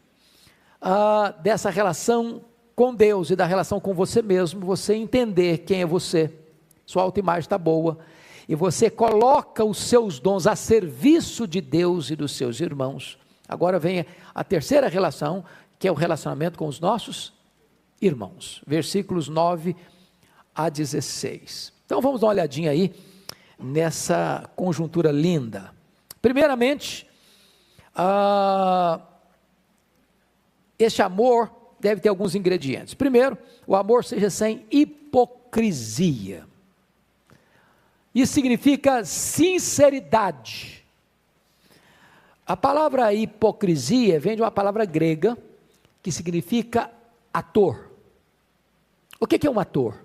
dessa relação com Deus e da relação com você mesmo, você entender quem é você, sua autoimagem está boa, e você coloca os seus dons a serviço de Deus e dos seus irmãos. Agora vem a terceira relação, que é o relacionamento com os nossos irmãos. Versículos 9 a 16. Então vamos dar uma olhadinha aí, nessa conjuntura linda. Primeiramente, este amor deve ter alguns ingredientes. Primeiro, o amor seja sem hipocrisia. Isso significa sinceridade. A palavra hipocrisia vem de uma palavra grega que significa ator. O que é um ator?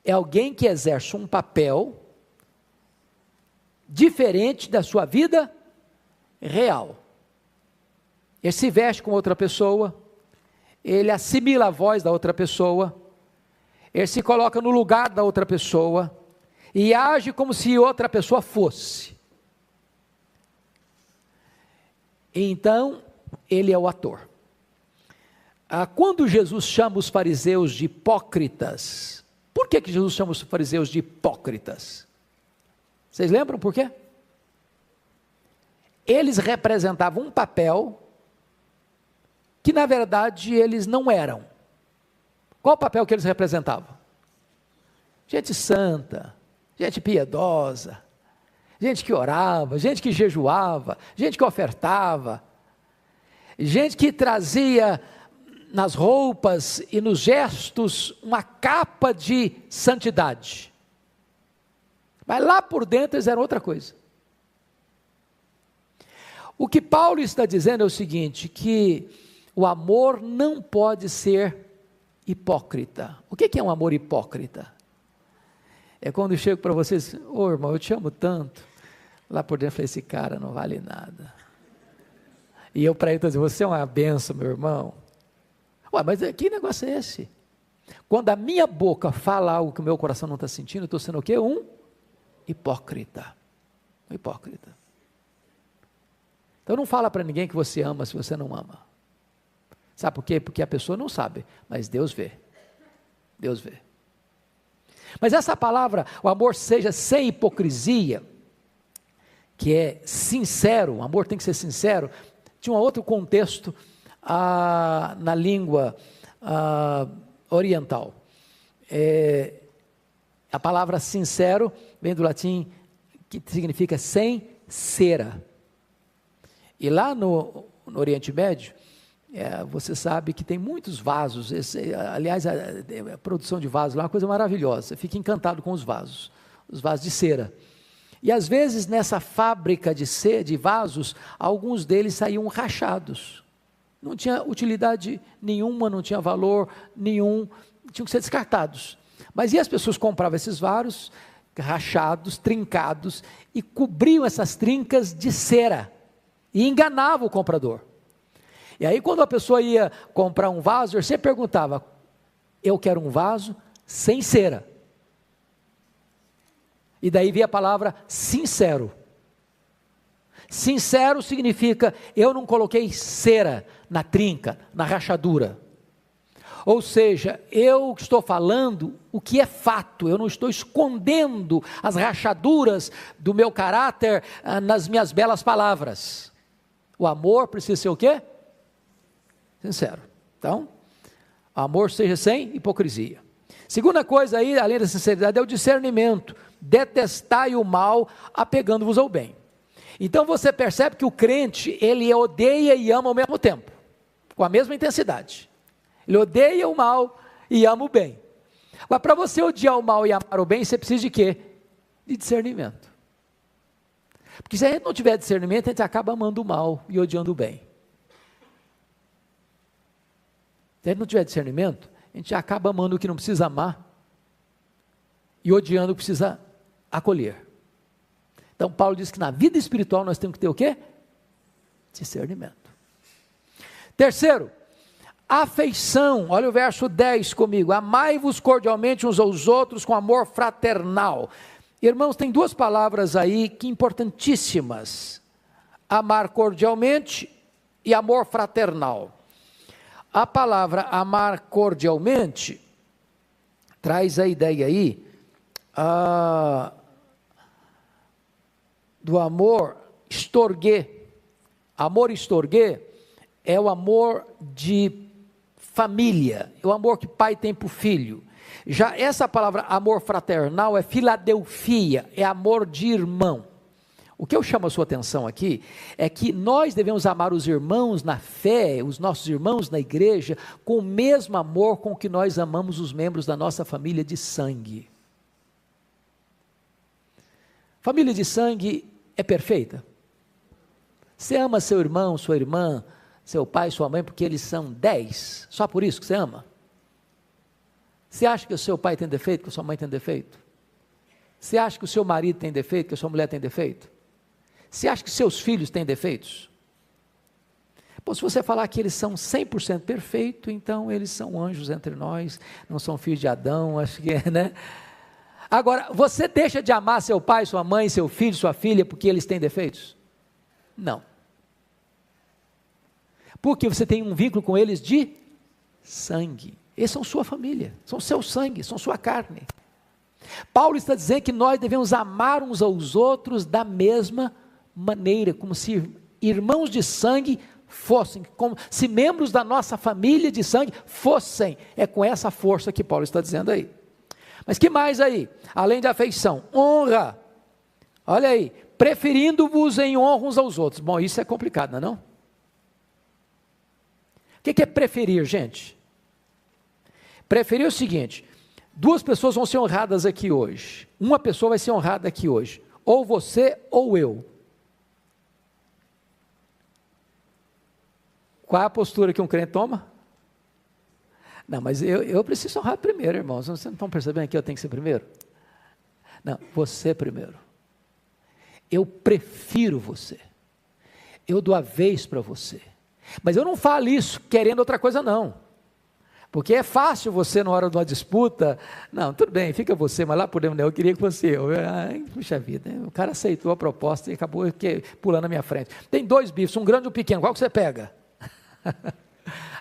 É alguém que exerce um papel diferente da sua vida real. Ele se veste com outra pessoa, ele assimila a voz da outra pessoa, ele se coloca no lugar da outra pessoa e age como se outra pessoa fosse. Então, ele é o ator. Quando Jesus chama os fariseus de hipócritas, por que Jesus chama os fariseus de hipócritas? Vocês lembram por quê? Eles representavam um papel que na verdade eles não eram. Qual o papel que eles representavam? Gente santa, gente piedosa, gente que orava, gente que jejuava, gente que ofertava, gente que trazia nas roupas e nos gestos uma capa de santidade. Mas lá por dentro eles eram outra coisa. O que Paulo está dizendo é o seguinte, que o amor não pode ser hipócrita. O que é um amor hipócrita? É quando eu chego para vocês, irmão, eu te amo tanto. Lá por dentro eu falei, esse cara não vale nada. E eu para ele estou dizendo, você é uma benção, meu irmão. Ué, mas que negócio é esse? Quando a minha boca fala algo que o meu coração não está sentindo, eu estou sendo o quê? Um hipócrita. Um hipócrita. Então não fala para ninguém que você ama se você não ama. Sabe por quê? Porque a pessoa não sabe, mas Deus vê. Deus vê. Mas essa palavra, o amor seja sem hipocrisia, que é sincero, o amor tem que ser sincero, tinha um outro contexto na língua oriental. A palavra sincero vem do latim, que significa sem cera. E lá no Oriente Médio, você sabe que tem muitos vasos, aliás, a produção de vasos lá é uma coisa maravilhosa, você fica encantado com os vasos de cera. E às vezes nessa fábrica de vasos, alguns deles saíam rachados, não tinha utilidade nenhuma, não tinha valor nenhum, tinham que ser descartados. Mas e as pessoas compravam esses vasos rachados, trincados, e cobriam essas trincas de cera, e enganavam o comprador. E aí quando a pessoa ia comprar um vaso, você perguntava, eu quero um vaso sem cera. E daí vem a palavra sincero. Sincero significa, eu não coloquei cera na trinca, na rachadura. Ou seja, eu estou falando o que é fato, eu não estou escondendo as rachaduras do meu caráter nas minhas belas palavras. O amor precisa ser o quê? Sincero. Então, o amor seja sem hipocrisia. Segunda coisa aí, além da sinceridade, é o discernimento. Detestai o mal, apegando-vos ao bem. Então você percebe que o crente, ele odeia e ama ao mesmo tempo, com a mesma intensidade. Ele odeia o mal e ama o bem. Mas para você odiar o mal e amar o bem, você precisa de quê? De discernimento. Porque se a gente não tiver discernimento, a gente acaba amando o mal e odiando o bem. Se a gente não tiver discernimento, a gente acaba amando o que não precisa amar e odiando o que precisa acolher. Então Paulo diz que na vida espiritual nós temos que ter o quê? Discernimento. Terceiro, afeição. Olha o verso 10 comigo. Amai-vos cordialmente uns aos outros com amor fraternal. Irmãos, tem duas palavras aí que importantíssimas. Amar cordialmente e amor fraternal. A palavra amar cordialmente traz a ideia aí do amor storge. Amor storge é o amor de família, é o amor que pai tem para o filho. Já essa palavra amor fraternal é filadelfia, é amor de irmão. O que eu chamo a sua atenção aqui é que nós devemos amar os irmãos na fé, os nossos irmãos na igreja, com o mesmo amor com que nós amamos os membros da nossa família de sangue. Família de sangue é perfeita? Você ama seu irmão, sua irmã, seu pai, sua mãe, porque eles são 10? Só por isso que você ama? Você acha que o seu pai tem defeito, que a sua mãe tem defeito? Você acha que o seu marido tem defeito, que a sua mulher tem defeito? Você acha que seus filhos têm defeitos? Bom, se você falar que eles são 100% perfeitos, então eles são anjos entre nós, não são filhos de Adão, acho que é, né? Agora, você deixa de amar seu pai, sua mãe, seu filho, sua filha, porque eles têm defeitos? Não. Porque você tem um vínculo com eles de sangue. Eles são sua família, são seu sangue, são sua carne. Paulo está dizendo que nós devemos amar uns aos outros da mesma maneira, como se irmãos de sangue fossem, como se membros da nossa família de sangue fossem. É com essa força que Paulo está dizendo aí. Mas que mais aí? Além de afeição, honra. Olha aí, preferindo-vos em honra uns aos outros. Bom, isso é complicado, não é não? O que é preferir, gente? Preferir é o seguinte: duas pessoas vão ser honradas aqui hoje. Uma pessoa vai ser honrada aqui hoje. Ou você ou eu. Qual é a postura que um crente toma? Não, mas eu preciso honrar primeiro, irmãos. Vocês não estão percebendo que eu tenho que ser primeiro? Não, você primeiro. Eu prefiro você. Eu dou a vez para você. Mas eu não falo isso querendo outra coisa, não. Porque é fácil você, na hora de uma disputa, não, tudo bem, fica você, mas lá por dentro, eu queria que fosse eu. Ai, puxa vida, o cara aceitou a proposta e acabou pulando na minha frente. Tem dois bifes, um grande e um pequeno, qual que você pega?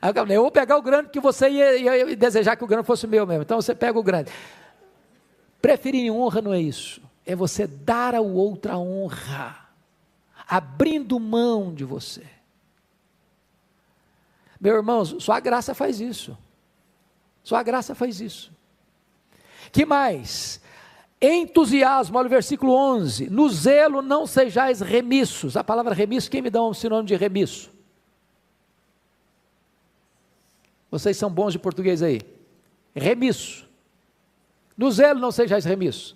Aí eu vou pegar o grande, porque você ia desejar que o grande fosse meu mesmo, então você pega o grande. Preferir em honra não é isso, é você dar ao outro a honra, abrindo mão de você. Meu irmão, só a graça faz isso. Só a graça faz isso. Que mais? Entusiasmo, olha o versículo 11. No zelo não sejais remissos. A palavra remisso, quem me dá um sinônimo de remisso? Vocês são bons de português aí. Remisso. No zelo não sejais remisso.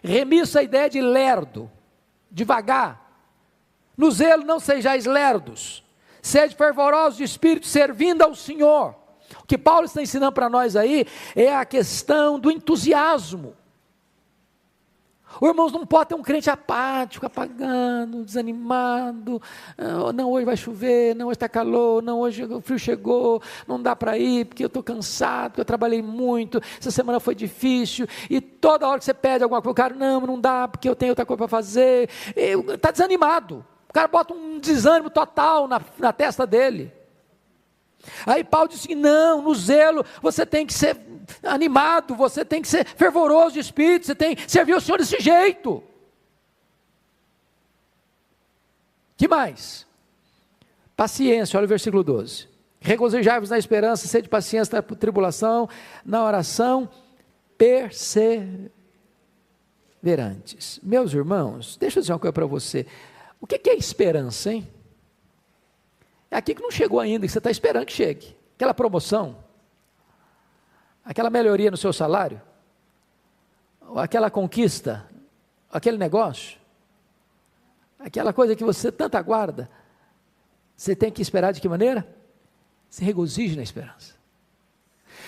Remisso é a ideia de lerdo, devagar. No zelo não sejais lerdos. Sede fervorosos de espírito, servindo ao Senhor. O que Paulo está ensinando para nós aí é a questão do entusiasmo. O irmãos não pode ter um crente apático, apagando, desanimado. Não, hoje vai chover, não, hoje está calor, não, hoje o frio chegou, não dá para ir, porque eu estou cansado, porque eu trabalhei muito, essa semana foi difícil, e toda hora que você pede alguma coisa, o cara, não dá, porque eu tenho outra coisa para fazer, está desanimado. O cara bota um desânimo total na testa dele. Aí Paulo disse que não, no zelo você tem que ser animado, você tem que ser fervoroso de espírito, você tem que servir o Senhor desse jeito. Que mais? Paciência, olha o versículo 12. Regozijai-vos na esperança, sede paciência na tribulação, na oração, perseverantes. Meus irmãos, deixa eu dizer uma coisa para você. O que é esperança, hein? É aqui que não chegou ainda, que você está esperando que chegue. Aquela promoção, aquela melhoria no seu salário, aquela conquista, aquele negócio, aquela coisa que você tanto aguarda, você tem que esperar de que maneira? Se regozije na esperança.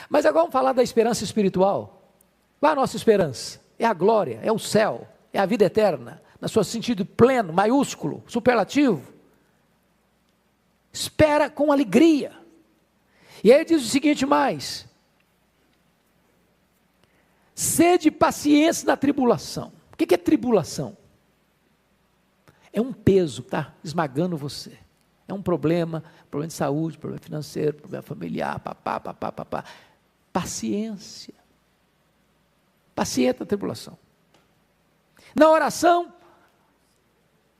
Mas agora vamos falar da esperança espiritual. Qual é a nossa esperança? É a glória, é o céu, é a vida eterna, no seu sentido pleno, maiúsculo, superlativo. Espera com alegria. E aí ele diz o seguinte mais: sede paciência na tribulação. O que é tribulação? É um peso que está esmagando você. É um problema de saúde, problema financeiro, problema familiar, papá. Paciência. Paciência na tribulação. Na oração,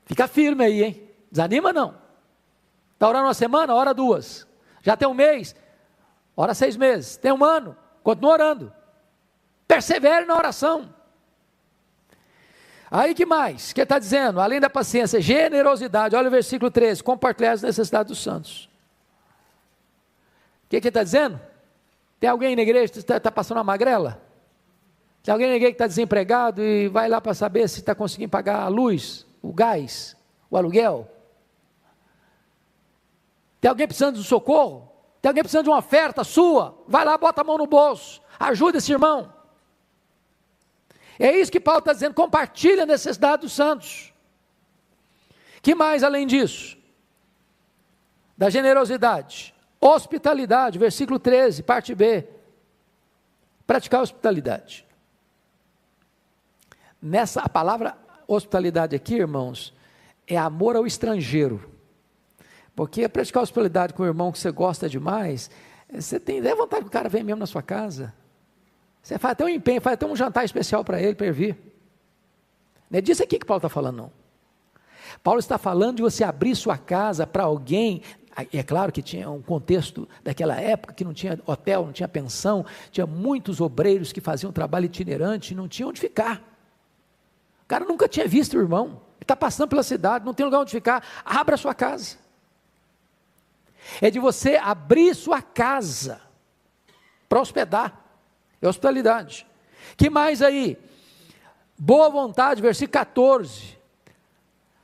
fica firme aí, hein? Desanima não. Está orando uma semana, ora 2. Já tem um mês, ora 6 meses. Tem um ano, continua orando. Persevere na oração. Aí que mais? O que está dizendo? Além da paciência, generosidade. Olha o versículo 13. Compartilhar as necessidades dos santos. O que ele está dizendo? Tem alguém na igreja que está passando uma magrela? Tem alguém na igreja que está desempregado e vai lá para saber se está conseguindo pagar a luz, o gás, o aluguel? Tem alguém precisando de socorro? Tem alguém precisando de uma oferta sua? Vai lá, bota a mão no bolso. Ajuda esse irmão. É isso que Paulo está dizendo, compartilha a necessidade dos santos. Que mais além disso? Da generosidade, hospitalidade, versículo 13, parte B. Praticar a hospitalidade. A palavra hospitalidade aqui, irmãos, é amor ao estrangeiro. Porque praticar a hospitalidade com o irmão que você gosta demais, você tem vontade que o cara venha mesmo na sua casa. Você faz até um empenho, faz até um jantar especial para ele vir. Não é disso aqui que Paulo está falando, não. Paulo está falando de você abrir sua casa para alguém. É claro que tinha um contexto daquela época, que não tinha hotel, não tinha pensão, tinha muitos obreiros que faziam trabalho itinerante e não tinham onde ficar. O cara nunca tinha visto o irmão, ele está passando pela cidade, não tem lugar onde ficar, abra a sua casa. É de você abrir sua casa para hospedar. É hospitalidade. Que mais aí? Boa vontade, versículo 14.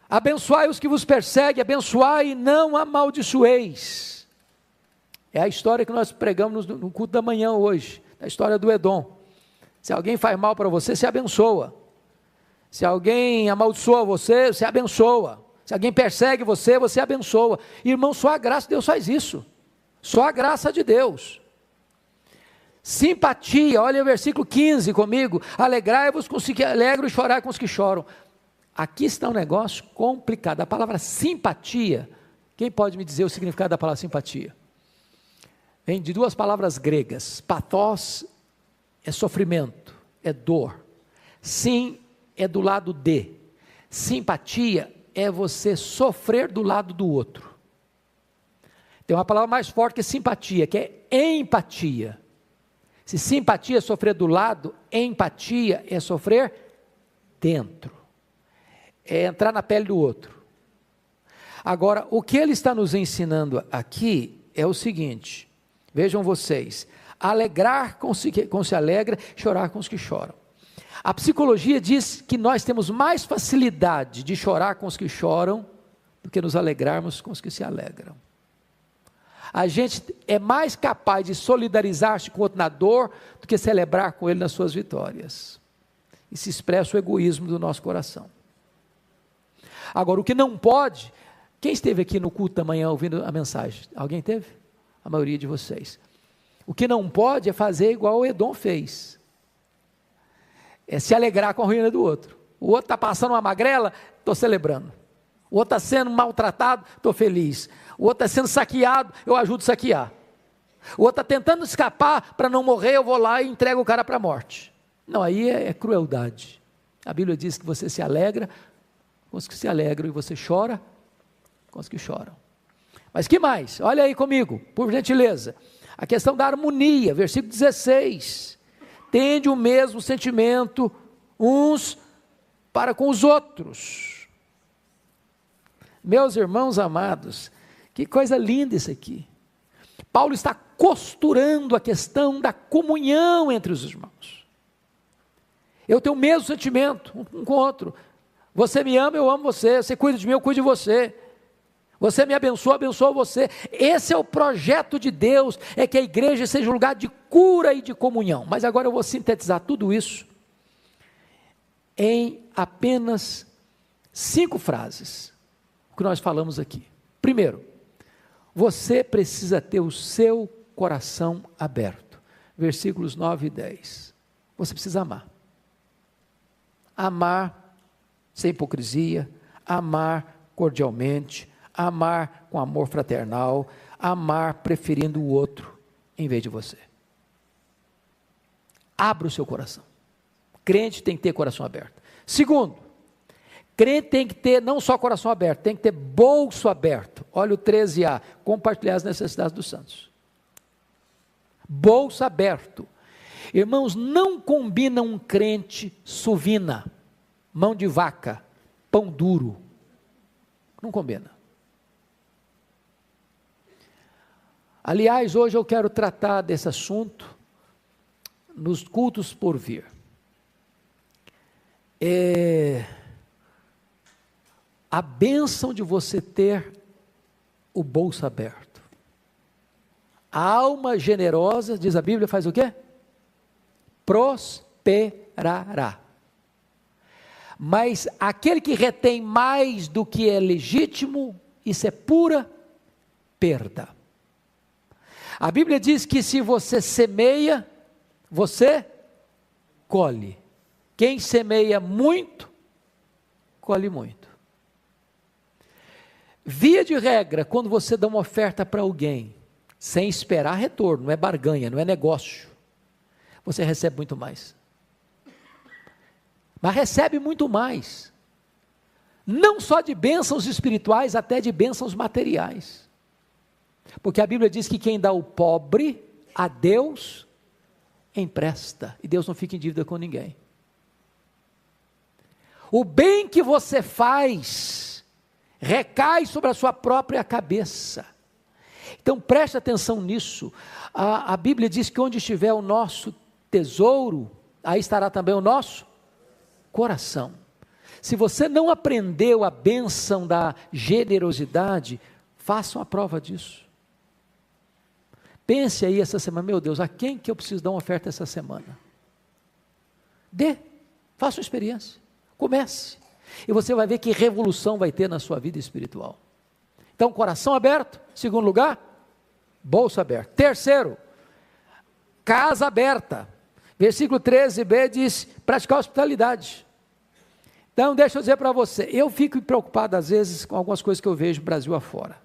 Abençoai os que vos perseguem, abençoai e não amaldiçoeis. É a história que nós pregamos no culto da manhã hoje, a história do Edom. Se alguém faz mal para você, você abençoa. Se alguém amaldiçoa você, você abençoa. Se alguém persegue você, você abençoa. Irmão, só a graça de Deus faz isso. Só a graça de Deus. Simpatia, olha o versículo 15 comigo. Alegrai-vos com os que alegram e chorai com os que choram. Aqui está um negócio complicado. A palavra simpatia, quem pode me dizer o significado da palavra simpatia? Vem de 2 palavras gregas. Pathos é sofrimento, é dor. Sim é do lado de. Simpatia é você sofrer do lado do outro. Tem uma palavra mais forte que simpatia, que é empatia. Se simpatia é sofrer do lado, empatia é sofrer dentro. É entrar na pele do outro. Agora, o que ele está nos ensinando aqui é o seguinte, vejam vocês, alegrar com os que se alegra, chorar com os que choram. A psicologia diz que nós temos mais facilidade de chorar com os que choram do que nos alegrarmos com os que se alegram. A gente é mais capaz de solidarizar-se com o outro na dor do que celebrar com ele nas suas vitórias. E se expressa o egoísmo do nosso coração. Agora, o que não pode, quem esteve aqui no culto da manhã ouvindo a mensagem? Alguém teve? A maioria de vocês. O que não pode é fazer igual o Edom fez. É se alegrar com a ruína do outro. O outro está passando uma magrela, estou celebrando. O outro está sendo maltratado, estou feliz. O outro está sendo saqueado, eu ajudo a saquear. O outro está tentando escapar para não morrer, eu vou lá e entrego o cara para a morte. Não, aí é crueldade. A Bíblia diz que você se alegra com os que se alegram e você chora com os que choram. Mas que mais? Olha aí comigo, por gentileza. A questão da harmonia, versículo 16. Tende o mesmo sentimento uns para com os outros. Meus irmãos amados, que coisa linda isso aqui. Paulo está costurando a questão da comunhão entre os irmãos. Eu tenho o mesmo sentimento um com o outro. Você me ama, eu amo você. Você cuida de mim, eu cuido de você. Você me abençoa, abençoa você. Esse é o projeto de Deus, é que a igreja seja um lugar de cura e de comunhão. Mas agora eu vou sintetizar tudo isso em apenas 5 frases, o que nós falamos aqui. Primeiro, você precisa ter o seu coração aberto. Versículos 9 e 10. Você precisa amar. Amar sem hipocrisia, amar cordialmente, amar com amor fraternal, amar preferindo o outro em vez de você. Abra o seu coração. Crente tem que ter coração aberto. Segundo, crente tem que ter não só coração aberto, tem que ter bolso aberto. Olha o 13a, compartilhar as necessidades dos santos. Bolso aberto. Irmãos, não combina um crente suvina, mão de vaca, pão duro. Não combina. Aliás, hoje eu quero tratar desse assunto nos cultos por vir. A bênção de você ter o bolso aberto. A alma generosa, diz a Bíblia, faz o quê? Prosperará. Mas aquele que retém mais do que é legítimo, isso é pura perda. A Bíblia diz que se você semeia, você colhe. Quem semeia muito, colhe muito. Via de regra, quando você dá uma oferta para alguém, sem esperar retorno, não é barganha, não é negócio, você recebe muito mais. Mas recebe muito mais. Não só de bênçãos espirituais, até de bênçãos materiais. Porque a Bíblia diz que quem dá ao pobre, a Deus empresta. E Deus não fica em dívida com ninguém. O bem que você faz recai sobre a sua própria cabeça. Então preste atenção nisso. A Bíblia diz que onde estiver o nosso tesouro, aí estará também o nosso coração. Se você não aprendeu a bênção da generosidade, façam a prova disso. Pense aí essa semana, meu Deus, a quem que eu preciso dar uma oferta essa semana? Faça uma experiência, comece, e você vai ver que revolução vai ter na sua vida espiritual. Então, coração aberto. Segundo lugar, bolso aberto. Terceiro, casa aberta. Versículo 13b diz, praticar hospitalidade. Então, deixa eu dizer para você, eu fico preocupado às vezes com algumas coisas que eu vejo no Brasil afora.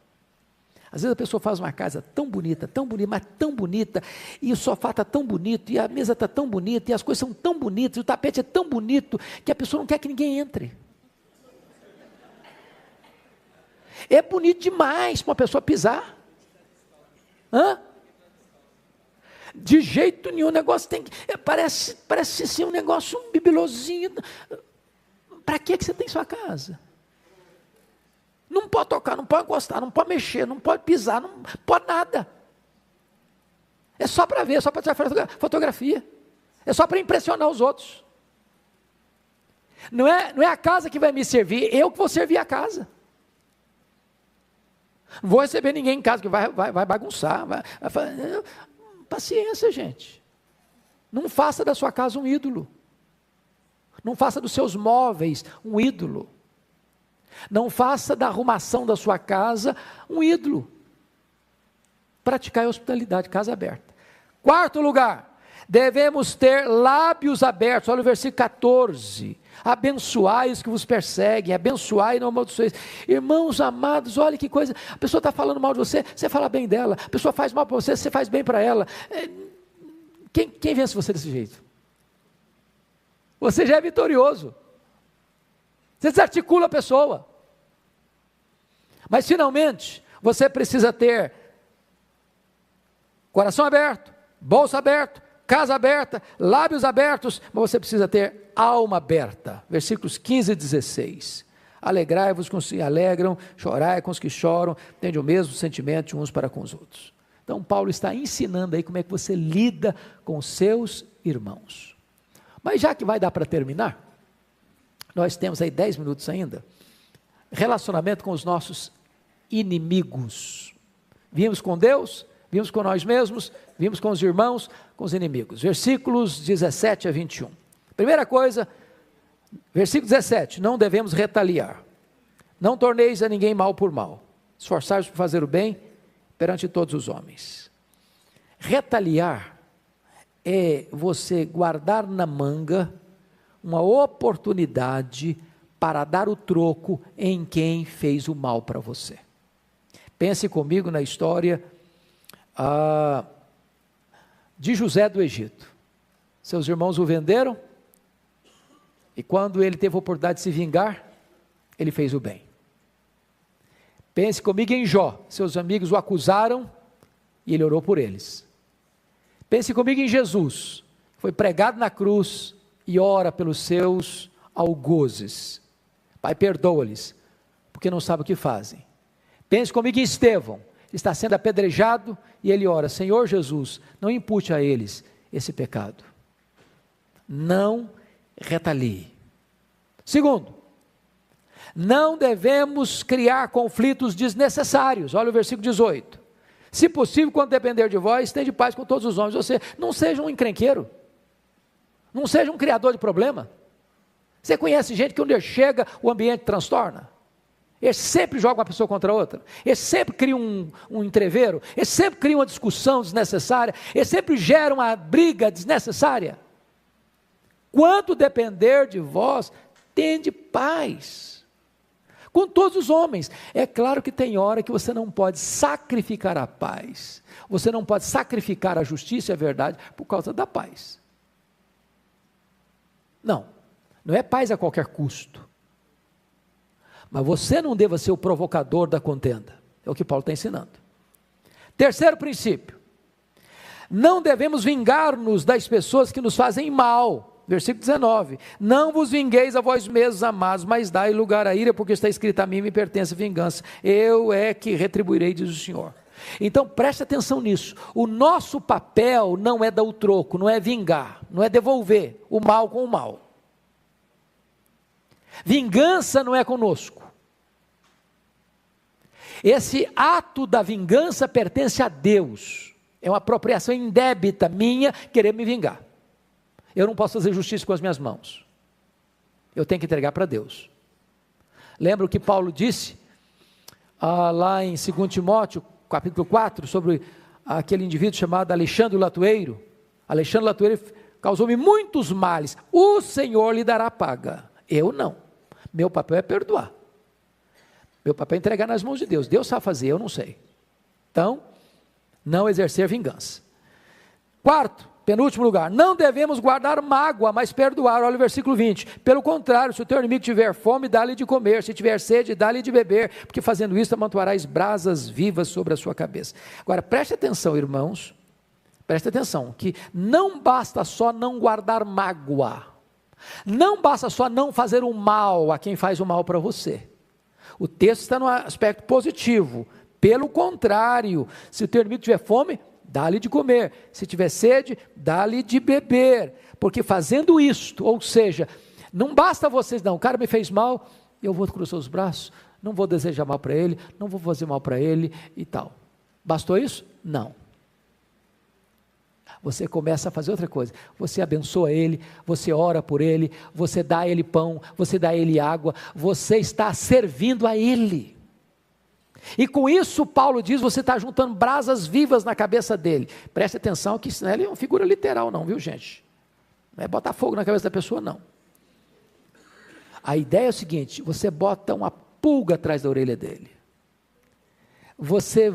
Às vezes a pessoa faz uma casa tão bonita, mas tão bonita, e o sofá está tão bonito, e a mesa está tão bonita, e as coisas são tão bonitas, e o tapete é tão bonito, que a pessoa não quer que ninguém entre. É bonito demais para uma pessoa pisar. De jeito nenhum, o negócio tem que... Parece ser um negócio bibelosinho. Para que você tem sua casa? Não pode tocar, não pode encostar, não pode mexer, não pode pisar, não pode nada. É só para ver, é só para tirar fotografia. É só para impressionar os outros. Não é a casa que vai me servir, eu que vou servir a casa. Não vou receber ninguém em casa que vai bagunçar. Paciência, gente. Não faça da sua casa um ídolo. Não faça dos seus móveis um ídolo. Não faça da arrumação da sua casa um ídolo. Praticar a hospitalidade, casa aberta. Quarto lugar, devemos ter lábios abertos. Olha o versículo 14. Abençoai os que vos perseguem, abençoai e não amaldiçoeis. Irmãos amados, olha que coisa, a pessoa está falando mal de você, você fala bem dela, a pessoa faz mal para você, você faz bem para ela. Quem vence você desse jeito? Você já é vitorioso. Você desarticula a pessoa. Mas finalmente, você precisa ter coração aberto, bolsa aberto, casa aberta, lábios abertos, mas você precisa ter alma aberta. Versículos 15 e 16. Alegrai-vos com os que se alegram, chorai com os que choram, tende o mesmo sentimento uns para com os outros. Então Paulo está ensinando aí como é que você lida com os seus irmãos. Mas já que vai dar para terminar, nós temos aí 10 minutos ainda, relacionamento com os nossos inimigos. Vimos com Deus, vimos com nós mesmos, vimos com os irmãos, com os inimigos. Versículos 17 a 21. Primeira coisa, versículo 17, não devemos retaliar. Não torneis a ninguém mal por mal. Esforçai-vos por fazer o bem perante todos os homens. Retaliar é você guardar na manga uma oportunidade para dar o troco em quem fez o mal para você. Pense comigo na história de José do Egito. Seus irmãos o venderam, e quando ele teve a oportunidade de se vingar, ele fez o bem. Pense comigo em Jó. Seus amigos o acusaram, e ele orou por eles. Pense comigo em Jesus. Foi pregado na cruz, e ora pelos seus algozes. Pai, perdoa-lhes, porque não sabem o que fazem. Pense comigo em Estevão. Está sendo apedrejado, e ele ora: Senhor Jesus, não impute a eles esse pecado. Não retalie. Segundo, não devemos criar conflitos desnecessários. Olha o versículo 18. Se possível, quando depender de vós, tende paz com todos os homens. Ou seja, não seja um encrenqueiro, não seja um criador de problema. Você conhece gente que onde chega o ambiente transtorna? Eles sempre jogam uma pessoa contra a outra, eles sempre criam um entreveiro, eles sempre criam uma discussão desnecessária, eles sempre geram uma briga desnecessária. Quanto depender de vós, tende paz com todos os homens. É claro que tem hora que você não pode sacrificar a paz, você não pode sacrificar a justiça e a verdade por causa da paz. Não é paz a qualquer custo. Mas você não deva ser o provocador da contenda. É o que Paulo está ensinando. Terceiro princípio. Não devemos vingar-nos das pessoas que nos fazem mal. Versículo 19. Não vos vingueis a vós mesmos, amados, mas dai lugar à ira, porque está escrito: a mim me pertence a vingança. Eu é que retribuirei, diz o Senhor. Então preste atenção nisso. O nosso papel não é dar o troco, não é vingar, não é devolver o mal com o mal. Vingança não é conosco. Esse ato da vingança pertence a Deus. É uma apropriação indébita minha querer me vingar. Eu não posso fazer justiça com as minhas mãos. Eu tenho que entregar para Deus. Lembra o que Paulo disse lá em 2 Timóteo, capítulo 4, sobre aquele indivíduo chamado Alexandre Latueiro? Alexandre Latueiro causou-me muitos males. O Senhor lhe dará paga. Eu não. Meu papel é perdoar. Meu papel é entregar nas mãos de Deus. Deus sabe fazer, eu não sei. Então, não exercer vingança. Quarto, penúltimo lugar, não devemos guardar mágoa, mas perdoar. Olha o versículo 20. Pelo contrário, se o teu inimigo tiver fome, dá-lhe de comer. Se tiver sede, dá-lhe de beber. Porque fazendo isso, amontoarás brasas vivas sobre a sua cabeça. Agora, preste atenção, irmãos. Preste atenção, que não basta só não guardar mágoa. Não basta só não fazer o mal a quem faz o mal para você. O texto está no aspecto positivo. Pelo contrário, se o teu inimigo tiver fome, dá-lhe de comer. Se tiver sede, dá-lhe de beber. Porque fazendo isto, ou seja, não basta vocês, não, o cara me fez mal, eu vou cruzar os braços, não vou desejar mal para ele, não vou fazer mal para ele e tal. Bastou isso? Não. Você começa a fazer outra coisa, você abençoa ele, você ora por ele, você dá a ele pão, você dá a ele água, você está servindo a ele. E com isso Paulo diz, você está juntando brasas vivas na cabeça dele. Preste atenção que isso não é uma figura literal não, viu gente? Não é botar fogo na cabeça da pessoa não. A ideia é o seguinte, você bota uma pulga atrás da orelha dele. Você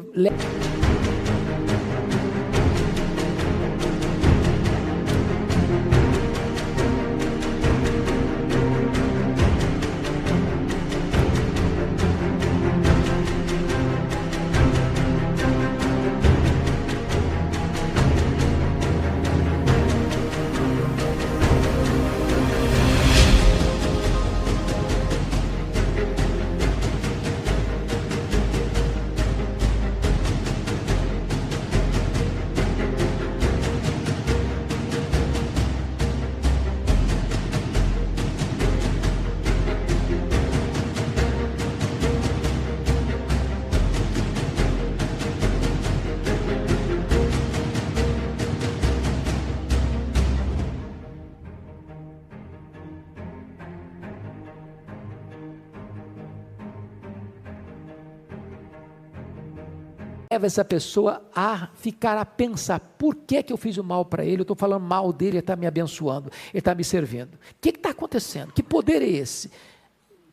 leva essa pessoa a ficar a pensar, por que eu fiz o mal para ele? Eu estou falando mal dele, ele está me abençoando, ele está me servindo. O que está acontecendo? Que poder é esse? O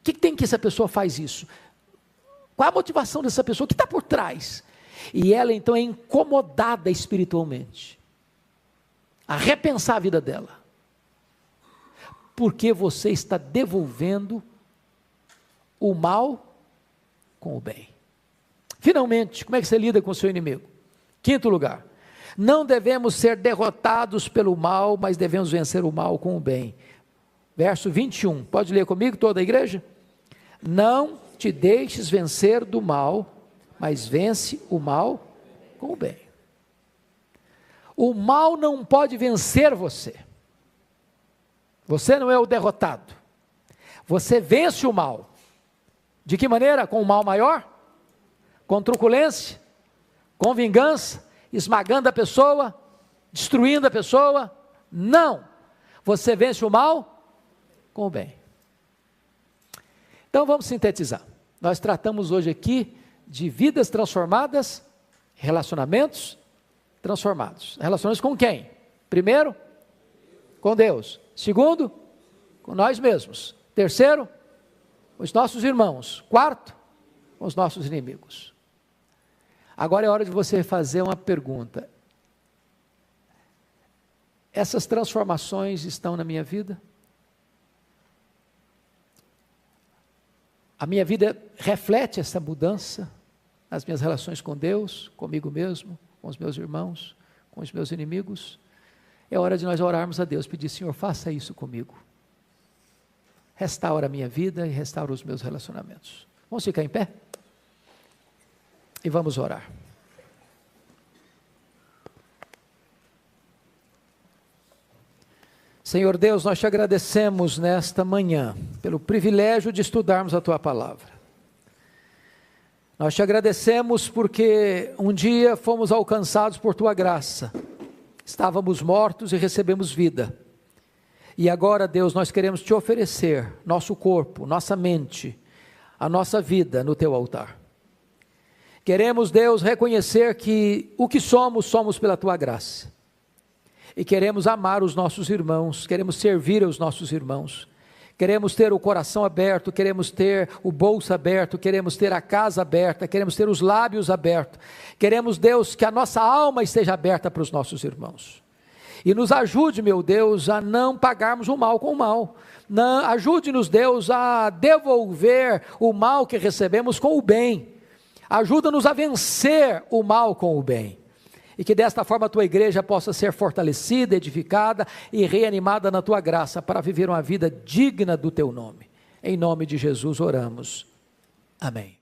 que tem que essa pessoa faz isso? Qual a motivação dessa pessoa? O que está por trás? E ela então é incomodada espiritualmente a repensar a vida dela. Porque você está devolvendo o mal com o bem. Finalmente, como é que você lida com o seu inimigo? Quinto lugar, não devemos ser derrotados pelo mal, mas devemos vencer o mal com o bem. Verso 21, pode ler comigo toda a igreja? Não te deixes vencer do mal, mas vence o mal com o bem. O mal não pode vencer você. Você não é o derrotado. Você vence o mal. De que maneira? Com um mal maior? Com truculência? Com vingança? Esmagando a pessoa? Destruindo a pessoa? Não. Você vence o mal com o bem. Então vamos sintetizar. Nós tratamos hoje aqui de vidas transformadas, relacionamentos transformados. Relacionamentos com quem? Primeiro, com Deus. Segundo, com nós mesmos. Terceiro, com os nossos irmãos. Quarto, com os nossos inimigos. Agora é hora de você fazer uma pergunta. Essas transformações estão na minha vida? A minha vida reflete essa mudança nas minhas relações com Deus, comigo mesmo, com os meus irmãos, com os meus inimigos? É hora de nós orarmos a Deus, pedir: Senhor, faça isso comigo. Restaura a minha vida e restaura os meus relacionamentos. Vamos ficar em pé? E vamos orar. Senhor Deus, nós te agradecemos nesta manhã, pelo privilégio de estudarmos a Tua Palavra. Nós te agradecemos porque um dia fomos alcançados por Tua graça. Estávamos mortos e recebemos vida. E agora, Deus, nós queremos te oferecer nosso corpo, nossa mente, a nossa vida no Teu altar. Queremos, Deus, reconhecer que o que somos, somos pela Tua graça. E queremos amar os nossos irmãos, queremos servir aos nossos irmãos. Queremos ter o coração aberto, queremos ter o bolso aberto, queremos ter a casa aberta, queremos ter os lábios abertos. Queremos, Deus, que a nossa alma esteja aberta para os nossos irmãos. E nos ajude, meu Deus, a não pagarmos o mal com o mal. Ajude-nos, Deus, a devolver o mal que recebemos com o bem. Ajuda-nos a vencer o mal com o bem. E que desta forma a Tua igreja possa ser fortalecida, edificada e reanimada na Tua graça para viver uma vida digna do Teu nome. Em nome de Jesus oramos. Amém.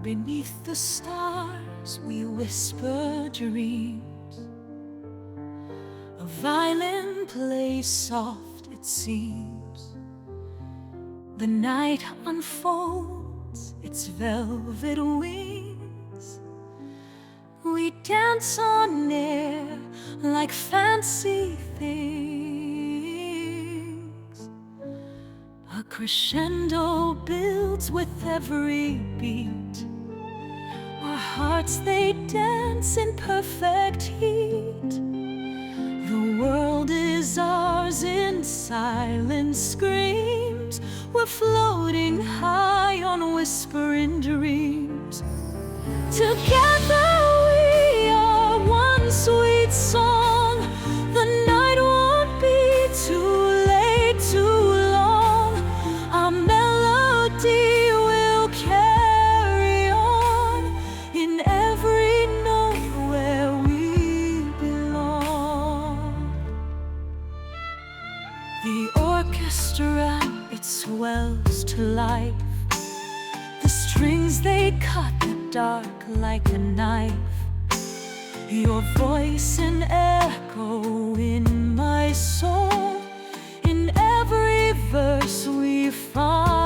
Beneath the stars we whisper dreams. A violin plays soft, it seems. The night unfolds its velvet wings. We dance on air like fancy things. A crescendo builds with every beat. Our hearts, they dance in perfect heat. The world is ours in silent screams. We're floating high on whispering dreams. Together we are one sweet song. The night won't be too late, too long. Our melody will carry on in every note where we belong. The orchestra, it swells to life. The strings, they cut the dark like a knife. Your voice an echo in my soul. verse we find